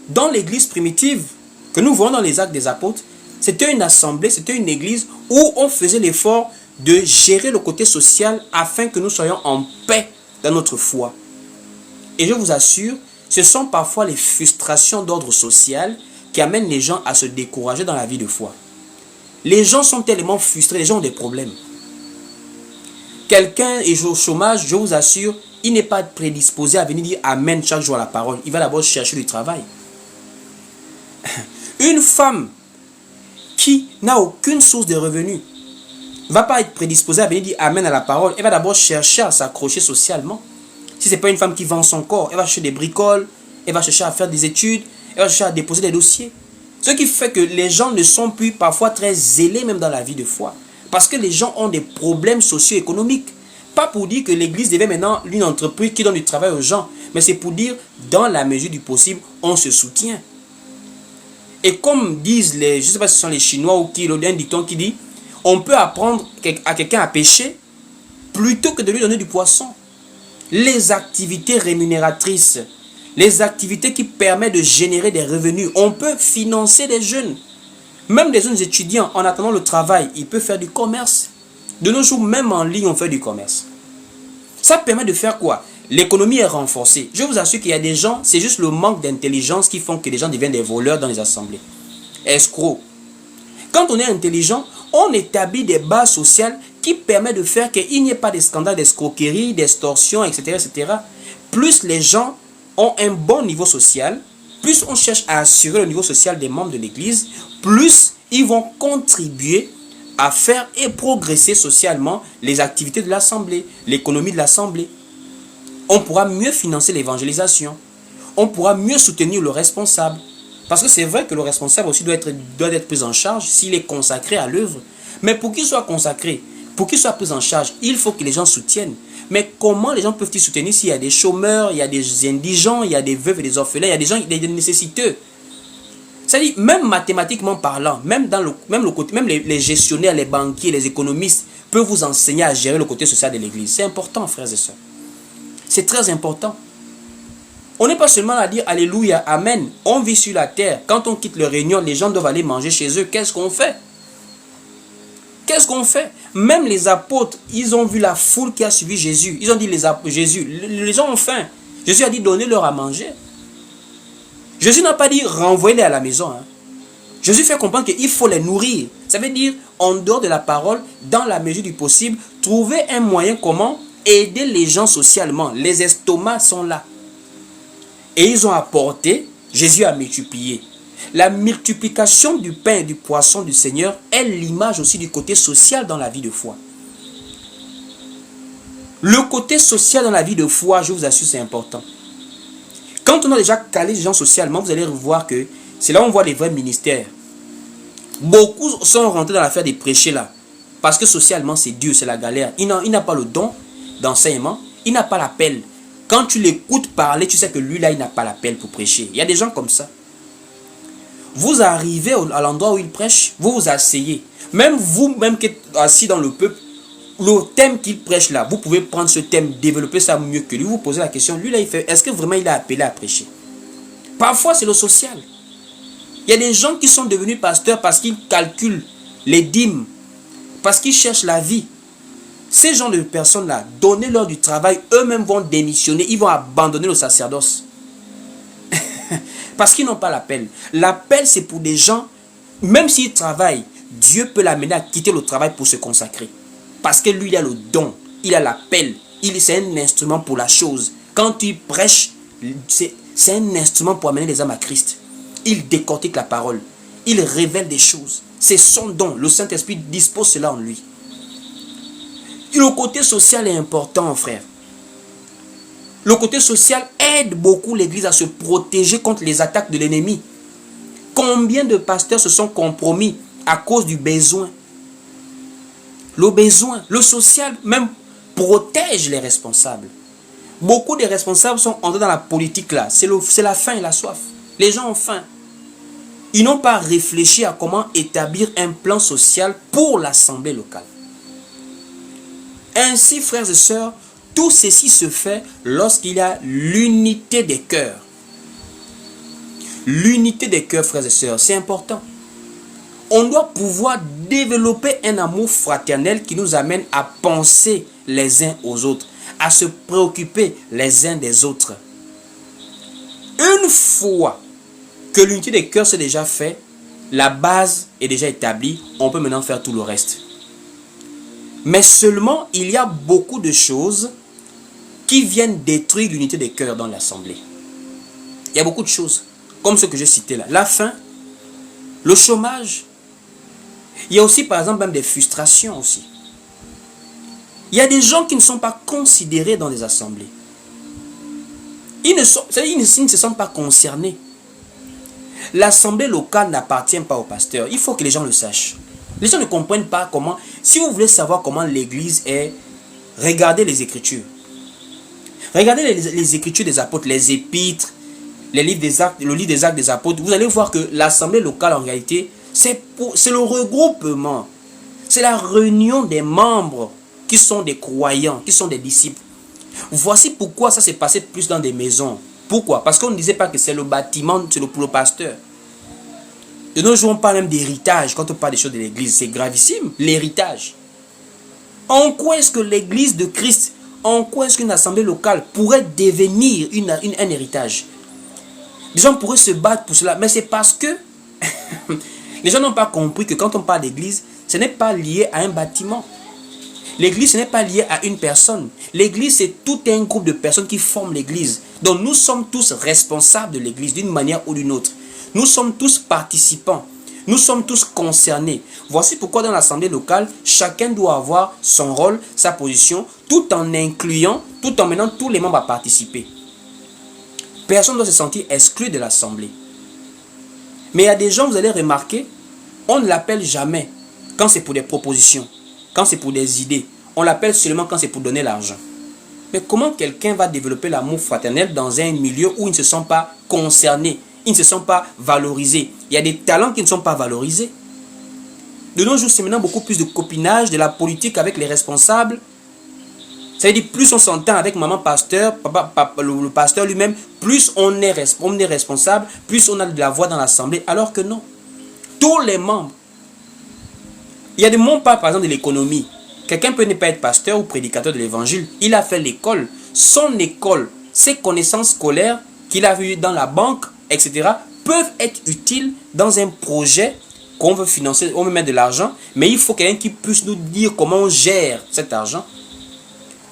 dans l'Église primitive, que nous voyons dans les Actes des Apôtres, c'était une assemblée, c'était une église où on faisait l'effort de gérer le côté social afin que nous soyons en paix dans notre foi. Et je vous assure, ce sont parfois les frustrations d'ordre social qui amènent les gens à se décourager dans la vie de foi. Les gens sont tellement frustrés, les gens ont des problèmes. Quelqu'un est au chômage, je vous assure, il n'est pas prédisposé à venir dire Amen chaque jour à la parole. Il va d'abord chercher du travail. Une femme qui n'a aucune source de revenus ne va pas être prédisposée à venir dire Amen à la parole. Elle va d'abord chercher à s'accrocher socialement. Si ce n'est pas une femme qui vend son corps, elle va chercher des bricoles, elle va chercher à faire des études, elle va chercher à déposer des dossiers. Ce qui fait que les gens ne sont plus parfois très zélés même dans la vie de foi. Parce que les gens ont des problèmes socio-économiques. Pas pour dire que l'église devient maintenant une entreprise qui donne du travail aux gens, mais c'est pour dire dans la mesure du possible, on se soutient. Et comme disent les, je ne sais pas si ce sont les Chinois ou qui, il y a un dicton qui dit, on peut apprendre à quelqu'un à pêcher plutôt que de lui donner du poisson. Les activités rémunératrices, les activités qui permettent de générer des revenus, on peut financer des jeunes. Même des jeunes étudiants, en attendant le travail, ils peuvent faire du commerce. De nos jours, même en ligne, on fait du commerce. Ça permet de faire quoi? L'économie est renforcée. Je vous assure qu'il y a des gens, c'est juste le manque d'intelligence qui font que les gens deviennent des voleurs dans les assemblées. Escrocs. Quand on est intelligent, on établit des bases sociales qui permettent de faire qu'il n'y ait pas de scandales d'escroquerie, d'extorsion, etc., etc. Plus les gens ont un bon niveau social, plus on cherche à assurer le niveau social des membres de l'Église, plus ils vont contribuer à faire et progresser socialement les activités de l'Assemblée, l'économie de l'Assemblée. On pourra mieux financer l'évangélisation. On pourra mieux soutenir le responsable. Parce que c'est vrai que le responsable aussi doit être pris en charge s'il est consacré à l'œuvre. Mais pour qu'il soit consacré, pour qu'il soit pris en charge, il faut que les gens soutiennent. Mais comment les gens peuvent-ils soutenir s'il y a des chômeurs, il y a des indigents, il y a des veuves et des orphelins, il y a des gens, des nécessiteux. C'est-à-dire, même mathématiquement parlant, même le côté, même les gestionnaires, les banquiers, les économistes peuvent vous enseigner à gérer le côté social de l'Église. C'est important, frères et sœurs. C'est très important. On n'est pas seulement à dire Alléluia, Amen. On vit sur la terre. Quand on quitte le réunion, les gens doivent aller manger chez eux. Qu'est-ce qu'on fait? Qu'est-ce qu'on fait? Même les apôtres, ils ont vu la foule qui a suivi Jésus. Ils ont dit Jésus, les gens ont faim. Jésus a dit donnez-leur à manger. Jésus n'a pas dit renvoyer-les à la maison. Hein. Jésus fait comprendre qu'il faut les nourrir. Ça veut dire, en dehors de la parole, dans la mesure du possible, trouver un moyen comment aider les gens socialement. Les estomacs sont là. Et ils ont apporté, Jésus a multiplié. La multiplication du pain et du poisson du Seigneur est l'image aussi du côté social dans la vie de foi. Le côté social dans la vie de foi, je vous assure, c'est important. Quand on a déjà calé les gens socialement, vous allez voir que c'est là où on voit les vrais ministères. Beaucoup sont rentrés dans l'affaire des prêchés là. Parce que socialement, c'est dur, c'est la galère. Il n'a pas le don d'enseignement, il n'a pas l'appel. Quand tu l'écoutes parler, tu sais que lui là, il n'a pas l'appel pour prêcher. Il y a des gens comme ça. Vous arrivez à l'endroit où il prêche, vous vous asseyez. Même vous-même qui êtes assis dans le peuple, le thème qu'il prêche là, vous pouvez prendre ce thème, développer ça mieux que lui. Vous posez la question, lui là, il fait, est-ce que vraiment il est appelé à prêcher? Parfois, c'est le social. Il y a des gens qui sont devenus pasteurs parce qu'ils calculent les dîmes, parce qu'ils cherchent la vie. Ces gens de personnes-là, donnez-leur du travail, eux-mêmes vont démissionner, ils vont abandonner le sacerdoce. Parce qu'ils n'ont pas l'appel. L'appel, c'est pour des gens, même s'ils travaillent, Dieu peut l'amener à quitter le travail pour se consacrer. Parce que lui, il a le don, il a l'appel, c'est un instrument pour la chose. Quand il prêche, c'est un instrument pour amener les âmes à Christ. Il décortique la parole, il révèle des choses. C'est son don, le Saint-Esprit dispose cela en lui. Et le côté social est important, frère. Le côté social aide beaucoup l'Église à se protéger contre les attaques de l'ennemi. Combien de pasteurs se sont compromis à cause du besoin? Le besoin, le social même protège les responsables. Beaucoup des responsables sont entrés dans la politique là. C'est la faim et la soif. Les gens ont faim. Ils n'ont pas réfléchi à comment établir un plan social pour l'assemblée locale. Ainsi, frères et sœurs, tout ceci se fait lorsqu'il y a l'unité des cœurs. L'unité des cœurs, frères et sœurs, c'est important. On doit pouvoir développer un amour fraternel qui nous amène à penser les uns aux autres, à se préoccuper les uns des autres. Une fois que l'unité des cœurs s'est déjà faite, la base est déjà établie, on peut maintenant faire tout le reste. Mais seulement, il y a beaucoup de choses qui viennent détruire l'unité des cœurs dans l'assemblée. Il y a beaucoup de choses, comme ce que j'ai cité là. La faim, le chômage. Il y a aussi, par exemple, même des frustrations aussi. Il y a des gens qui ne sont pas considérés dans les assemblées. Ils ne se sentent pas concernés. L'assemblée locale n'appartient pas au pasteur. Il faut que les gens le sachent. Les gens ne comprennent pas comment. Si vous voulez savoir comment l'église est, regardez les Écritures. Regardez les Écritures des apôtres, les épîtres, le livre des actes des apôtres. Vous allez voir que l'assemblée locale, en réalité, c'est le regroupement. C'est la réunion des membres qui sont des croyants, qui sont des disciples. Voici pourquoi ça s'est passé plus dans des maisons. Pourquoi? Parce qu'on ne disait pas que c'est le bâtiment, pour le pasteur. De nos jours, on parle même d'héritage. Quand on parle des choses de l'église, c'est gravissime, l'héritage. En quoi est-ce que l'église de Christ, en quoi est-ce qu'une assemblée locale pourrait devenir un héritage? Les gens pourraient se battre pour cela, mais c'est parce que les gens n'ont pas compris que quand on parle d'église, ce n'est pas lié à un bâtiment. L'église, ce n'est pas lié à une personne. L'église, c'est tout un groupe de personnes qui forment l'église. Donc nous sommes tous responsables de l'église d'une manière ou d'une autre. Nous sommes tous participants. Nous sommes tous concernés. Voici pourquoi dans l'assemblée locale, chacun doit avoir son rôle, sa position, tout en incluant, tout en menant tous les membres à participer. Personne ne doit se sentir exclu de l'assemblée. Mais il y a des gens, vous allez remarquer, on ne l'appelle jamais quand c'est pour des propositions, quand c'est pour des idées. On l'appelle seulement quand c'est pour donner l'argent. Mais comment quelqu'un va développer l'amour fraternel dans un milieu où ils ne se sentent pas concernés, ils ne se sentent pas valorisés? Il y a des talents qui ne sont pas valorisés. De nos jours, c'est maintenant beaucoup plus de copinage, de la politique avec les responsables. Ça veut dire plus on s'entend avec maman pasteur, le pasteur lui-même, plus on est responsable, plus on a de la voix dans l'assemblée, alors que non. Tous les membres. Il y a des membres, par exemple, de l'économie. Quelqu'un peut ne pas être pasteur ou prédicateur de l'évangile. Il a fait l'école. Son école, ses connaissances scolaires qu'il a vues dans la banque etc., peuvent être utiles dans un projet qu'on veut financer, on veut mettre de l'argent, mais il faut quelqu'un qui puisse nous dire comment on gère cet argent.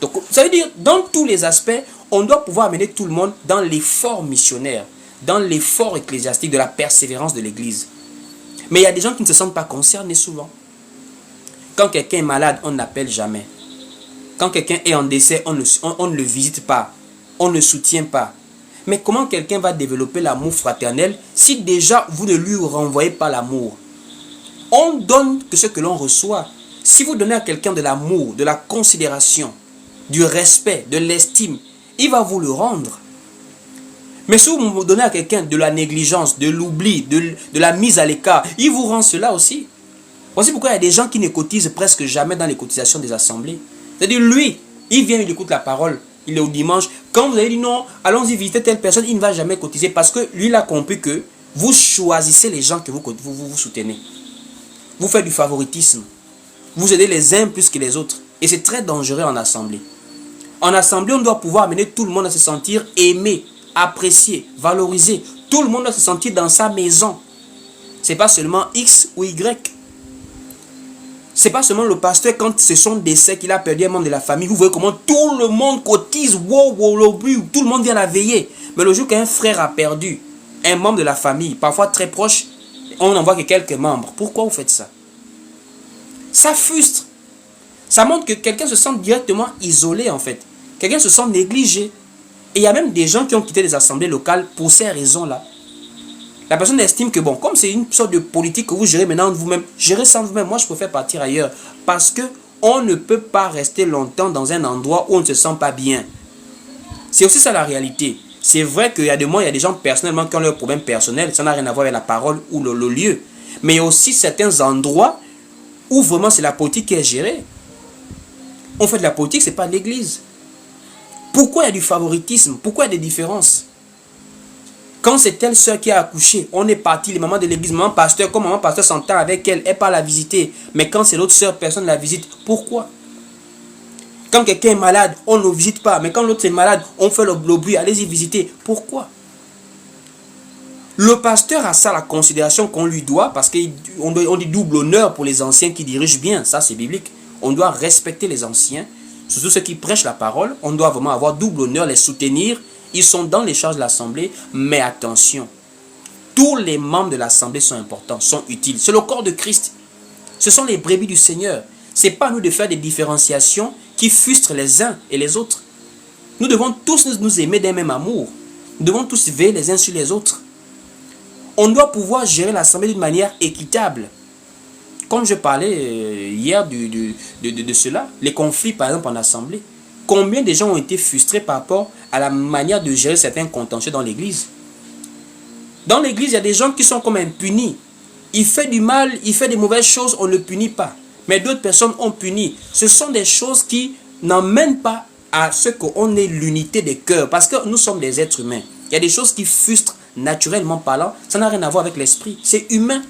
Donc, ça veut dire, dans tous les aspects, on doit pouvoir amener tout le monde dans l'effort missionnaire, dans l'effort ecclésiastique de la persévérance de l'Église. Mais il y a des gens qui ne se sentent pas concernés souvent. Quand quelqu'un est malade, on n'appelle jamais. Quand quelqu'un est en décès, on ne le visite pas. On ne le soutient pas. Mais comment quelqu'un va développer l'amour fraternel si déjà vous ne lui renvoyez pas l'amour? On donne que ce que l'on reçoit. Si vous donnez à quelqu'un de l'amour, de la considération, du respect, de l'estime, il va vous le rendre. Mais si vous donnez à quelqu'un de la négligence, de l'oubli, de la mise à l'écart, il vous rend cela aussi. Voici pourquoi il y a des gens qui ne cotisent presque jamais dans les cotisations des assemblées. C'est-à-dire, lui, il vient, il écoute la parole, il est au dimanche. Quand vous avez dit non, allons-y visiter telle personne, il ne va jamais cotiser parce que lui, il a compris que vous choisissez les gens que vous soutenez. Vous faites du favoritisme. Vous aidez les uns plus que les autres. Et c'est très dangereux en assemblée. En assemblée, on doit pouvoir amener tout le monde à se sentir aimé, apprécié, valorisé. Tout le monde doit se sentir dans sa maison. Ce n'est pas seulement X ou Y. Ce n'est pas seulement le pasteur quand c'est son décès qu'il a perdu un membre de la famille. Vous voyez comment tout le monde cotise. Wow, tout le monde vient la veiller. Mais le jour qu'un frère a perdu un membre de la famille, parfois très proche, on n'envoie que quelques membres. Pourquoi vous faites ça? Ça frustre. Ça montre que quelqu'un se sent directement isolé en fait. Quelqu'un se sent négligé. Et il y a même des gens qui ont quitté les assemblées locales pour ces raisons-là. La personne estime que bon, comme c'est une sorte de politique que vous gérez maintenant de vous-même, gérez sans vous-même, moi je préfère partir ailleurs. Parce que on ne peut pas rester longtemps dans un endroit où on ne se sent pas bien. C'est aussi ça la réalité. C'est vrai qu'il y a des mois, il y a des gens personnellement qui ont leurs problèmes personnels, ça n'a rien à voir avec la parole ou le lieu. Mais il y a aussi certains endroits où vraiment c'est la politique qui est gérée. On fait de la politique, ce n'est pas l'église. Pourquoi il y a du favoritisme? Pourquoi il y a des différences? Quand c'est telle soeur qui a accouché, on est parti, les mamans de l'église, maman pasteur, comme maman pasteur s'entend avec elle, elle part la visiter. Mais quand c'est l'autre soeur, personne ne la visite. Pourquoi? Quand quelqu'un est malade, on ne le visite pas. Mais quand l'autre est malade, on fait le bruit, allez-y visiter. Pourquoi? Le pasteur a ça la considération qu'on lui doit, parce qu'on dit double honneur pour les anciens qui dirigent bien. Ça, c'est biblique. On doit respecter les anciens, surtout ceux qui prêchent la parole. On doit vraiment avoir double honneur, les soutenir. Ils sont dans les charges de l'assemblée, mais attention, tous les membres de l'assemblée sont importants, sont utiles. C'est le corps de Christ. Ce sont les brebis du Seigneur. Ce n'est pas à nous de faire des différenciations qui frustrent les uns et les autres. Nous devons tous nous aimer d'un même amour. Nous devons tous veiller les uns sur les autres. On doit pouvoir gérer l'assemblée d'une manière équitable. Comme je parlais hier de cela, les conflits par exemple en assemblée. Combien de gens ont été frustrés par rapport à la manière de gérer certains contentieux dans l'église? Dans l'église, il y a des gens qui sont comme impunis. Il fait du mal, il fait des mauvaises choses, on ne le punit pas. Mais d'autres personnes ont puni. Ce sont des choses qui n'emmènent pas à ce qu'on ait l'unité des cœurs. Parce que nous sommes des êtres humains. Il y a des choses qui frustrent naturellement parlant. Ça n'a rien à voir avec l'esprit. C'est humain.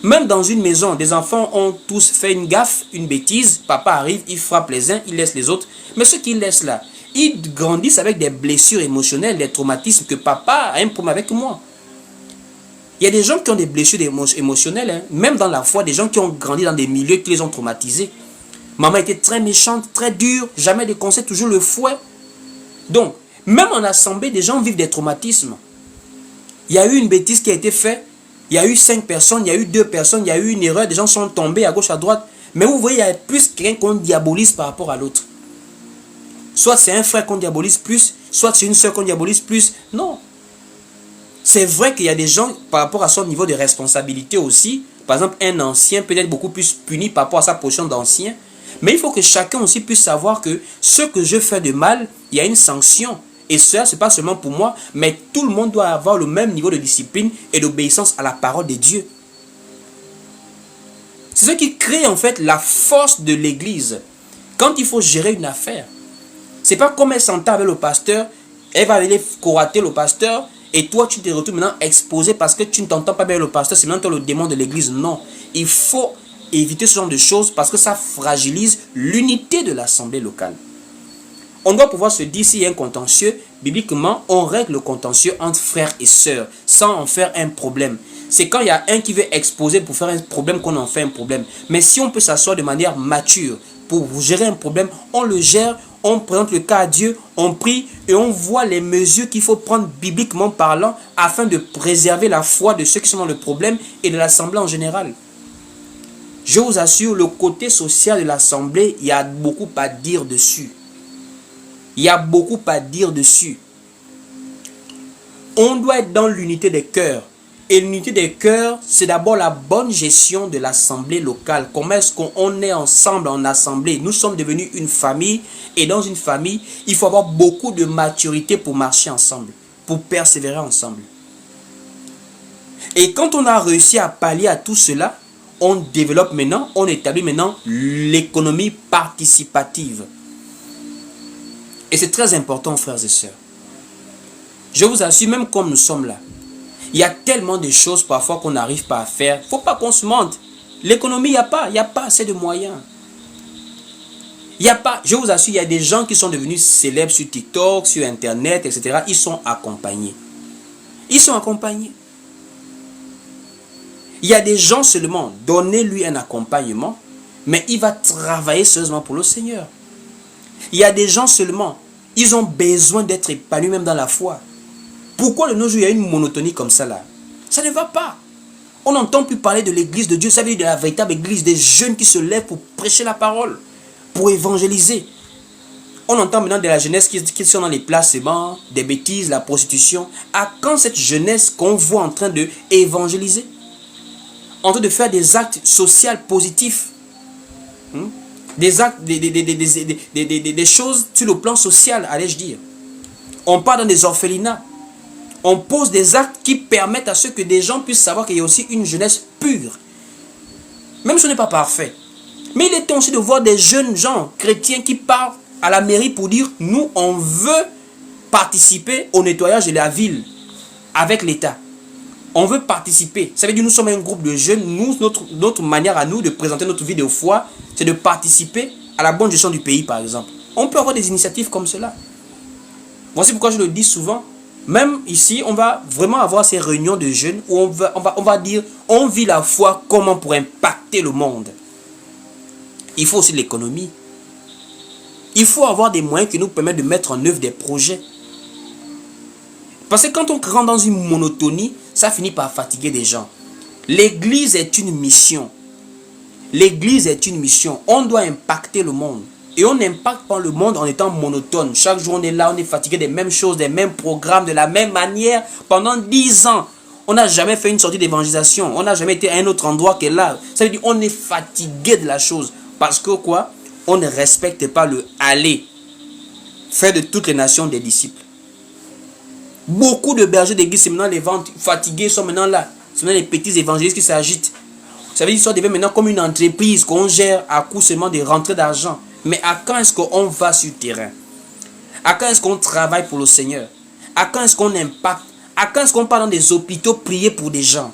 Même dans une maison, des enfants ont tous fait une gaffe, une bêtise. Papa arrive, il frappe les uns, il laisse les autres. Mais ceux qui laissent là, ils grandissent avec des blessures émotionnelles, des traumatismes que papa a un problème avec moi. Il y a des gens qui ont des blessures émotionnelles, hein. Même dans la foi, des gens qui ont grandi dans des milieux qui les ont traumatisés. Maman était très méchante, très dure, jamais de conseils, toujours le fouet. Donc, même en assemblée, des gens vivent des traumatismes. Il y a eu une bêtise qui a été faite. Il y a eu 5 personnes, il y a eu 2 personnes, il y a eu une erreur, des gens sont tombés à gauche, à droite. Mais vous voyez, il y a plus quelqu'un qu'on diabolise par rapport à l'autre. Soit c'est un frère qu'on diabolise plus, soit c'est une soeur qu'on diabolise plus. Non. C'est vrai qu'il y a des gens, par rapport à son niveau de responsabilité aussi, par exemple, un ancien peut être beaucoup plus puni par rapport à sa position d'ancien. Mais il faut que chacun aussi puisse savoir que ce que je fais de mal, il y a une sanction. Et ça, ce n'est pas seulement pour moi, mais tout le monde doit avoir le même niveau de discipline et d'obéissance à la parole de Dieu. C'est ce qui crée en fait la force de l'église. Quand il faut gérer une affaire, ce n'est pas comme elle s'entend avec le pasteur, elle va aller courater le pasteur et toi tu te retrouves maintenant exposé parce que tu ne t'entends pas bien avec le pasteur, c'est maintenant le démon de l'église. Non, il faut éviter ce genre de choses parce que ça fragilise l'unité de l'assemblée locale. On doit pouvoir se dire s'il y a un contentieux, bibliquement, on règle le contentieux entre frères et sœurs sans en faire un problème. C'est quand il y a un qui veut exposer pour faire un problème qu'on en fait un problème. Mais si on peut s'asseoir de manière mature pour gérer un problème, on le gère, on présente le cas à Dieu, on prie et on voit les mesures qu'il faut prendre bibliquement parlant afin de préserver la foi de ceux qui sont dans le problème et de l'assemblée en général. Je vous assure, le côté social de l'assemblée, il y a beaucoup à dire dessus. Il y a beaucoup à dire dessus. On doit être dans l'unité des cœurs. Et l'unité des cœurs, c'est d'abord la bonne gestion de l'assemblée locale. Comment est-ce qu'on est ensemble en assemblée? Nous sommes devenus une famille. Et dans une famille, il faut avoir beaucoup de maturité pour marcher ensemble. Pour persévérer ensemble. Et quand on a réussi à pallier à tout cela, on développe maintenant, on établit maintenant l'économie participative. Et c'est très important, frères et sœurs. Je vous assure, même comme nous sommes là, il y a tellement de choses parfois qu'on n'arrive pas à faire. Il ne faut pas qu'on se mente. L'économie, il n'y a pas assez de moyens. Il n'y a pas, je vous assure, il y a des gens qui sont devenus célèbres sur TikTok, sur Internet, etc. Ils sont accompagnés. Ils sont accompagnés. Il y a des gens seulement, donnez-lui un accompagnement, mais il va travailler sérieusement pour le Seigneur. Il y a des gens seulement, ils ont besoin d'être épanouis même dans la foi. Pourquoi de nos jours il y a une monotonie comme ça là? Ça ne va pas. On n'entend plus parler de l'église de Dieu, ça veut dire de la véritable église, des jeunes qui se lèvent pour prêcher la parole, pour évangéliser. On entend maintenant de la jeunesse qui sont dans les placements, des bêtises, la prostitution. À quand cette jeunesse qu'on voit en train de évangéliser? En train de faire des actes sociaux positifs. Des actes, des choses sur le plan social, allais-je dire. On part dans des orphelinats. On pose des actes qui permettent à ce que des gens puissent savoir qu'il y a aussi une jeunesse pure. Même si ce n'est pas parfait. Mais il est temps aussi de voir des jeunes gens chrétiens qui partent à la mairie pour dire « Nous, on veut participer au nettoyage de la ville avec l'État. On veut participer. » Ça veut dire que nous sommes un groupe de jeunes. Nous, notre manière à nous de présenter notre vie de foi, c'est de participer à la bonne gestion du pays, par exemple. On peut avoir des initiatives comme cela. Voici pourquoi je le dis souvent. Même ici, on va vraiment avoir ces réunions de jeunes où on va dire, on vit la foi comment pour impacter le monde. Il faut aussi l'économie. Il faut avoir des moyens qui nous permettent de mettre en œuvre des projets. Parce que quand on rentre dans une monotonie, ça finit par fatiguer des gens. L'église est une mission. L'église est une mission. On doit impacter le monde. Et on n'impacte pas le monde en étant monotone. Chaque jour, on est là, on est fatigué des mêmes choses, des mêmes programmes, de la même manière. Pendant 10 ans, on n'a jamais fait une sortie d'évangélisation. On n'a jamais été à un autre endroit que là. Ça veut dire qu'on est fatigué de la chose. Parce que quoi? On ne respecte pas le aller. Faire de toutes les nations des disciples. Beaucoup de bergers d'église, c'est maintenant les ventes fatigués, sont maintenant là. C'est maintenant les petits évangélistes qui s'agitent. Ça veut dire qu'ils sont devenus maintenant comme une entreprise qu'on gère à coup seulement de rentrées d'argent. Mais à quand est-ce qu'on va sur le terrain? À quand est-ce qu'on travaille pour le Seigneur? À quand est-ce qu'on impacte? À quand est-ce qu'on part dans des hôpitaux prier pour des gens?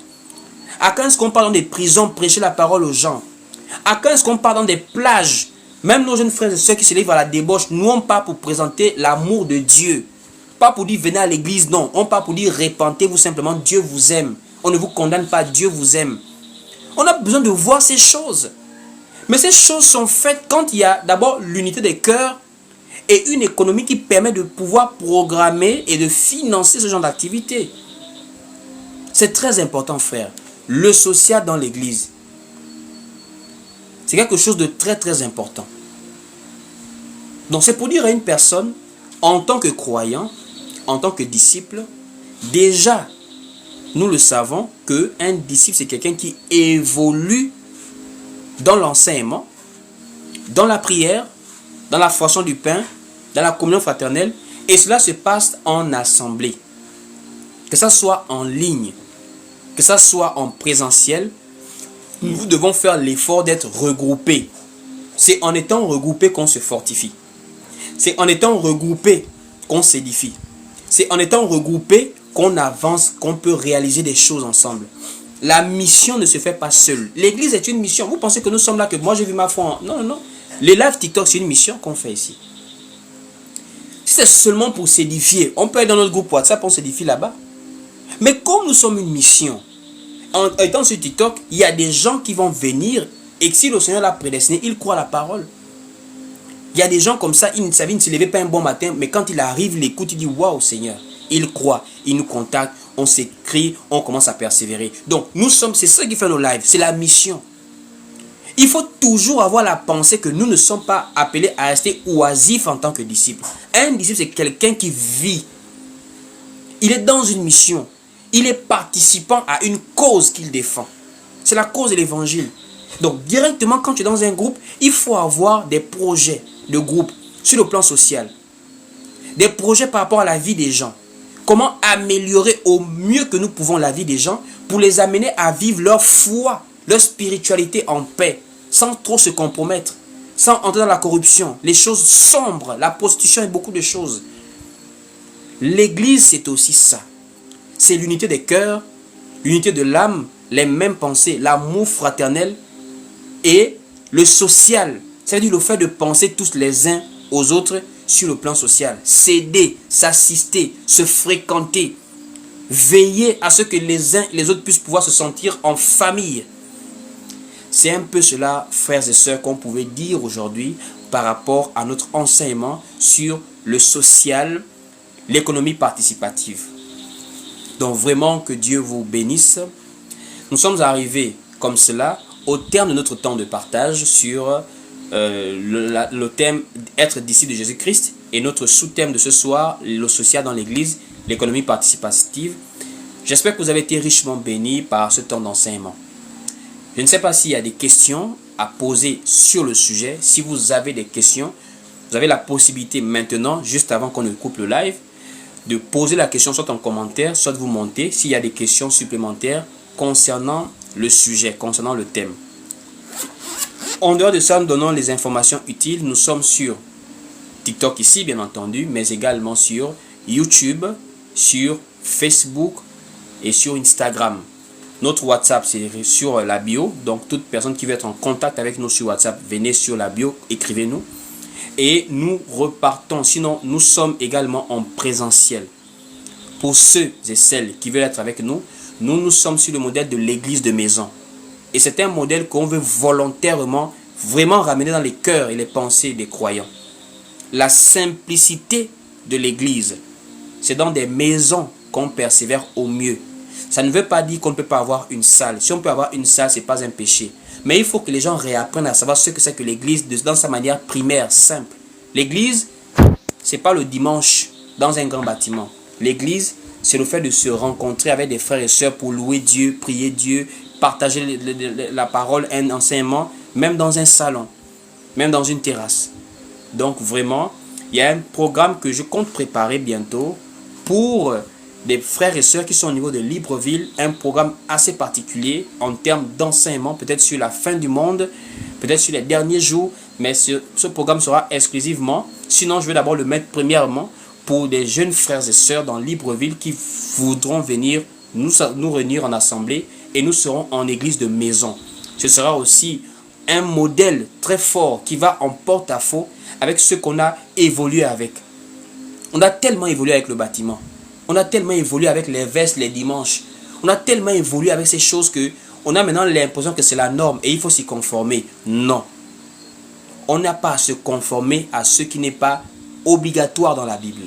À quand est-ce qu'on part dans des prisons prêcher la parole aux gens? À quand est-ce qu'on part dans des plages? Même nos jeunes frères et sœurs qui se livrent à la débauche, nous on part pour présenter l'amour de Dieu. Pas pour dire venez à l'église, non. On part pour dire répentez-vous simplement, Dieu vous aime. On ne vous condamne pas, Dieu vous aime. On a besoin de voir ces choses. Mais ces choses sont faites quand il y a d'abord l'unité des cœurs et une économie qui permet de pouvoir programmer et de financer ce genre d'activité. C'est très important, frère. Le social dans l'église, c'est quelque chose de très très important. Donc c'est pour dire à une personne, en tant que croyant, en tant que disciple, déjà, nous le savons qu'un disciple, c'est quelqu'un qui évolue dans l'enseignement, dans la prière, dans la fraction du pain, dans la communion fraternelle, et cela se passe en assemblée. Que ça soit en ligne, que ça soit en présentiel, nous devons faire l'effort d'être regroupés. C'est en étant regroupés qu'on se fortifie. C'est en étant regroupés qu'on s'édifie. C'est en étant regroupés qu'on avance, qu'on peut réaliser des choses ensemble. La mission ne se fait pas seule. L'église est une mission. Vous pensez que nous sommes là, que moi j'ai vu ma foi en... Non, non, non. Les lives TikTok, c'est une mission qu'on fait ici. c'est seulement pour s'édifier, on peut être dans notre groupe WhatsApp, on s'édifie là-bas. Mais comme nous sommes une mission, en étant sur TikTok, il y a des gens qui vont venir et que si le Seigneur l'a prédestiné, il croit à la parole. Il y a des gens comme ça, il ne se levait pas un bon matin, mais quand il arrive, il écoute, il dit waouh Seigneur. Il croit, il nous contacte, on s'écrit, on commence à persévérer. Donc nous sommes, c'est ça qui fait nos lives, c'est la mission. Il faut toujours avoir la pensée que nous ne sommes pas appelés à rester oisifs en tant que disciples. Un disciple, c'est quelqu'un qui vit. Il est dans une mission. Il est participant à une cause qu'il défend. C'est la cause de l'évangile. Donc directement, quand tu es dans un groupe, il faut avoir des projets de groupe sur le plan social. Des projets par rapport à la vie des gens. Comment améliorer au mieux que nous pouvons la vie des gens pour les amener à vivre leur foi, leur spiritualité en paix, sans trop se compromettre, sans entrer dans la corruption, les choses sombres, la prostitution et beaucoup de choses. L'église, c'est aussi ça. C'est l'unité des cœurs, l'unité de l'âme, les mêmes pensées, l'amour fraternel et le social. C'est-à-dire le fait de penser tous les uns aux autres sur le plan social. S'aider, s'assister, se fréquenter, veiller à ce que les uns et les autres puissent pouvoir se sentir en famille. C'est un peu cela, frères et sœurs, qu'on pouvait dire aujourd'hui par rapport à notre enseignement sur le social, l'économie participative. Donc vraiment que Dieu vous bénisse. Nous sommes arrivés comme cela au terme de notre temps de partage sur le thème être disciple de Jésus-Christ et notre sous-thème de ce soir, le social dans l'église, l'économie participative. J'espère que vous avez été richement bénis par ce temps d'enseignement. Je ne sais pas s'il y a des questions à poser sur le sujet. Si vous avez des questions, vous avez la possibilité maintenant, juste avant qu'on ne coupe le live, de poser la question soit en commentaire, soit vous montez s'il y a des questions supplémentaires concernant le sujet, concernant le thème. En dehors de ça, nous donnons les informations utiles. Nous sommes sur TikTok ici, bien entendu, mais également sur YouTube, sur Facebook et sur Instagram. Notre WhatsApp, c'est sur la bio. Donc, toute personne qui veut être en contact avec nous sur WhatsApp, venez sur la bio, écrivez-nous. Et nous repartons. Sinon, nous sommes également en présentiel. Pour ceux et celles qui veulent être avec nous, nous sommes sur le modèle de l'église de maison. Et c'est un modèle qu'on veut volontairement vraiment ramener dans les cœurs et les pensées des croyants. La simplicité de l'église, c'est dans des maisons qu'on persévère au mieux. Ça ne veut pas dire qu'on ne peut pas avoir une salle. Si on peut avoir une salle, ce n'est pas un péché. Mais il faut que les gens réapprennent à savoir ce que c'est que l'église dans sa manière primaire, simple. L'église, ce n'est pas le dimanche dans un grand bâtiment. L'église, c'est le fait de se rencontrer avec des frères et sœurs pour louer Dieu, prier Dieu, partager la parole, un enseignement, même dans un salon, même dans une terrasse. Donc vraiment, il y a un programme que je compte préparer bientôt pour des frères et sœurs qui sont au niveau de Libreville, un programme assez particulier en termes d'enseignement, peut-être sur la fin du monde, peut-être sur les derniers jours, mais ce programme sera exclusivement, sinon je vais d'abord le mettre premièrement pour des jeunes frères et sœurs dans Libreville qui voudront venir nous réunir en assemblée et nous serons en église de maison. Ce sera aussi un modèle très fort qui va en porte-à-faux avec ce qu'on a évolué avec. On a tellement évolué avec le bâtiment. On a tellement évolué avec les vestes les dimanches. On a tellement évolué avec ces choses que on a maintenant l'impression que c'est la norme et il faut s'y conformer. Non. On n'a pas à se conformer à ce qui n'est pas obligatoire dans la Bible.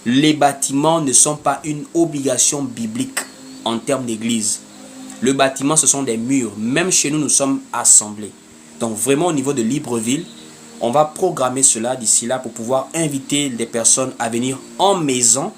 Les bâtiments ne sont pas une obligation biblique en termes d'église. Le bâtiment, ce sont des murs. Même chez nous, nous sommes assemblés. Donc vraiment au niveau de Libreville, on va programmer cela d'ici là pour pouvoir inviter des personnes à venir en maison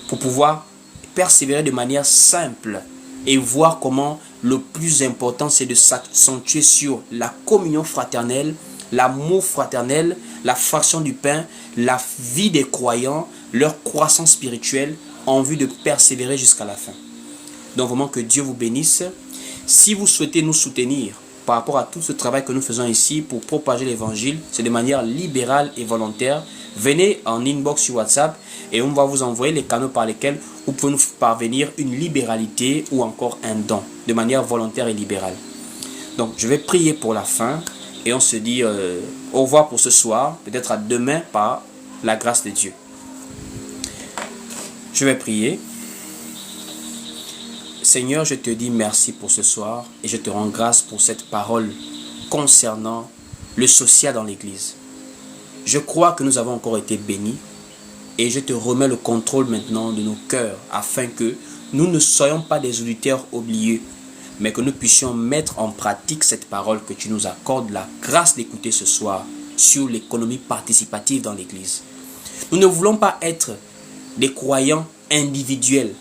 pour pouvoir persévérer de manière simple et voir comment le plus important c'est de s'accentuer sur la communion fraternelle, l'amour fraternel, la fraction du pain, la vie des croyants, leur croissance spirituelle en vue de persévérer jusqu'à la fin. Donc vraiment que Dieu vous bénisse. Si vous souhaitez nous soutenir par rapport à tout ce travail que nous faisons ici pour propager l'évangile, c'est de manière libérale et volontaire. Venez en inbox sur WhatsApp et on va vous envoyer les canaux par lesquels vous pouvez nous parvenir une libéralité ou encore un don de manière volontaire et libérale. Donc je vais prier pour la fin et on se dit au revoir pour ce soir, peut-être à demain par la grâce de Dieu. Je vais prier. Seigneur, je te dis merci pour ce soir et je te rends grâce pour cette parole concernant le social dans l'Église. Je crois que nous avons encore été bénis et je te remets le contrôle maintenant de nos cœurs afin que nous ne soyons pas des auditeurs oubliés, mais que nous puissions mettre en pratique cette parole que tu nous accordes la grâce d'écouter ce soir sur l'économie participative dans l'Église. Nous ne voulons pas être des croyants individuels,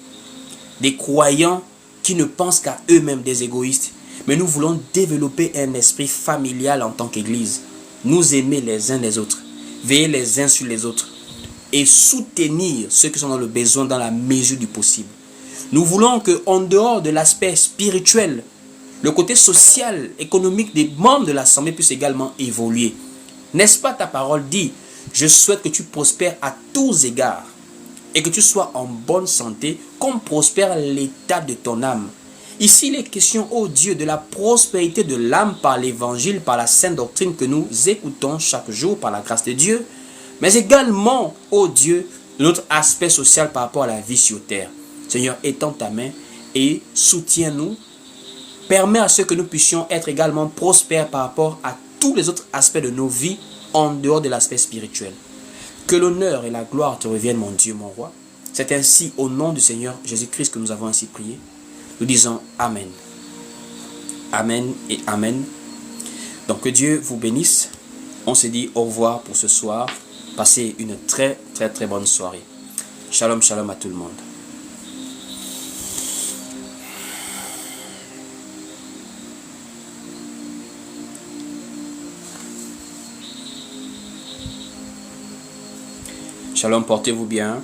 des croyants qui ne pensent qu'à eux-mêmes, des égoïstes, mais nous voulons développer un esprit familial en tant qu'Église, nous aimer les uns les autres, veiller les uns sur les autres et soutenir ceux qui sont dans le besoin dans la mesure du possible. Nous voulons qu'en dehors de l'aspect spirituel, le côté social, économique des membres de l'Assemblée puisse également évoluer. N'est-ce pas, ta parole dit, je souhaite que tu prospères à tous égards et que tu sois en bonne santé, comme prospère l'état de ton âme. Ici, il est question, ô Dieu, de la prospérité de l'âme par l'évangile, par la sainte doctrine que nous écoutons chaque jour par la grâce de Dieu, mais également, ô Dieu, de notre aspect social par rapport à la vie sur terre. Seigneur, étends ta main et soutiens-nous. Permets à ce que nous puissions être également prospères par rapport à tous les autres aspects de nos vies en dehors de l'aspect spirituel. Que l'honneur et la gloire te reviennent, mon Dieu, mon roi. C'est ainsi, au nom du Seigneur Jésus-Christ, que nous avons ainsi prié. Nous disons Amen. Amen et Amen. Donc que Dieu vous bénisse. On se dit au revoir pour ce soir. Passez une très bonne soirée. Shalom, shalom à tout le monde. Shalom, portez-vous bien.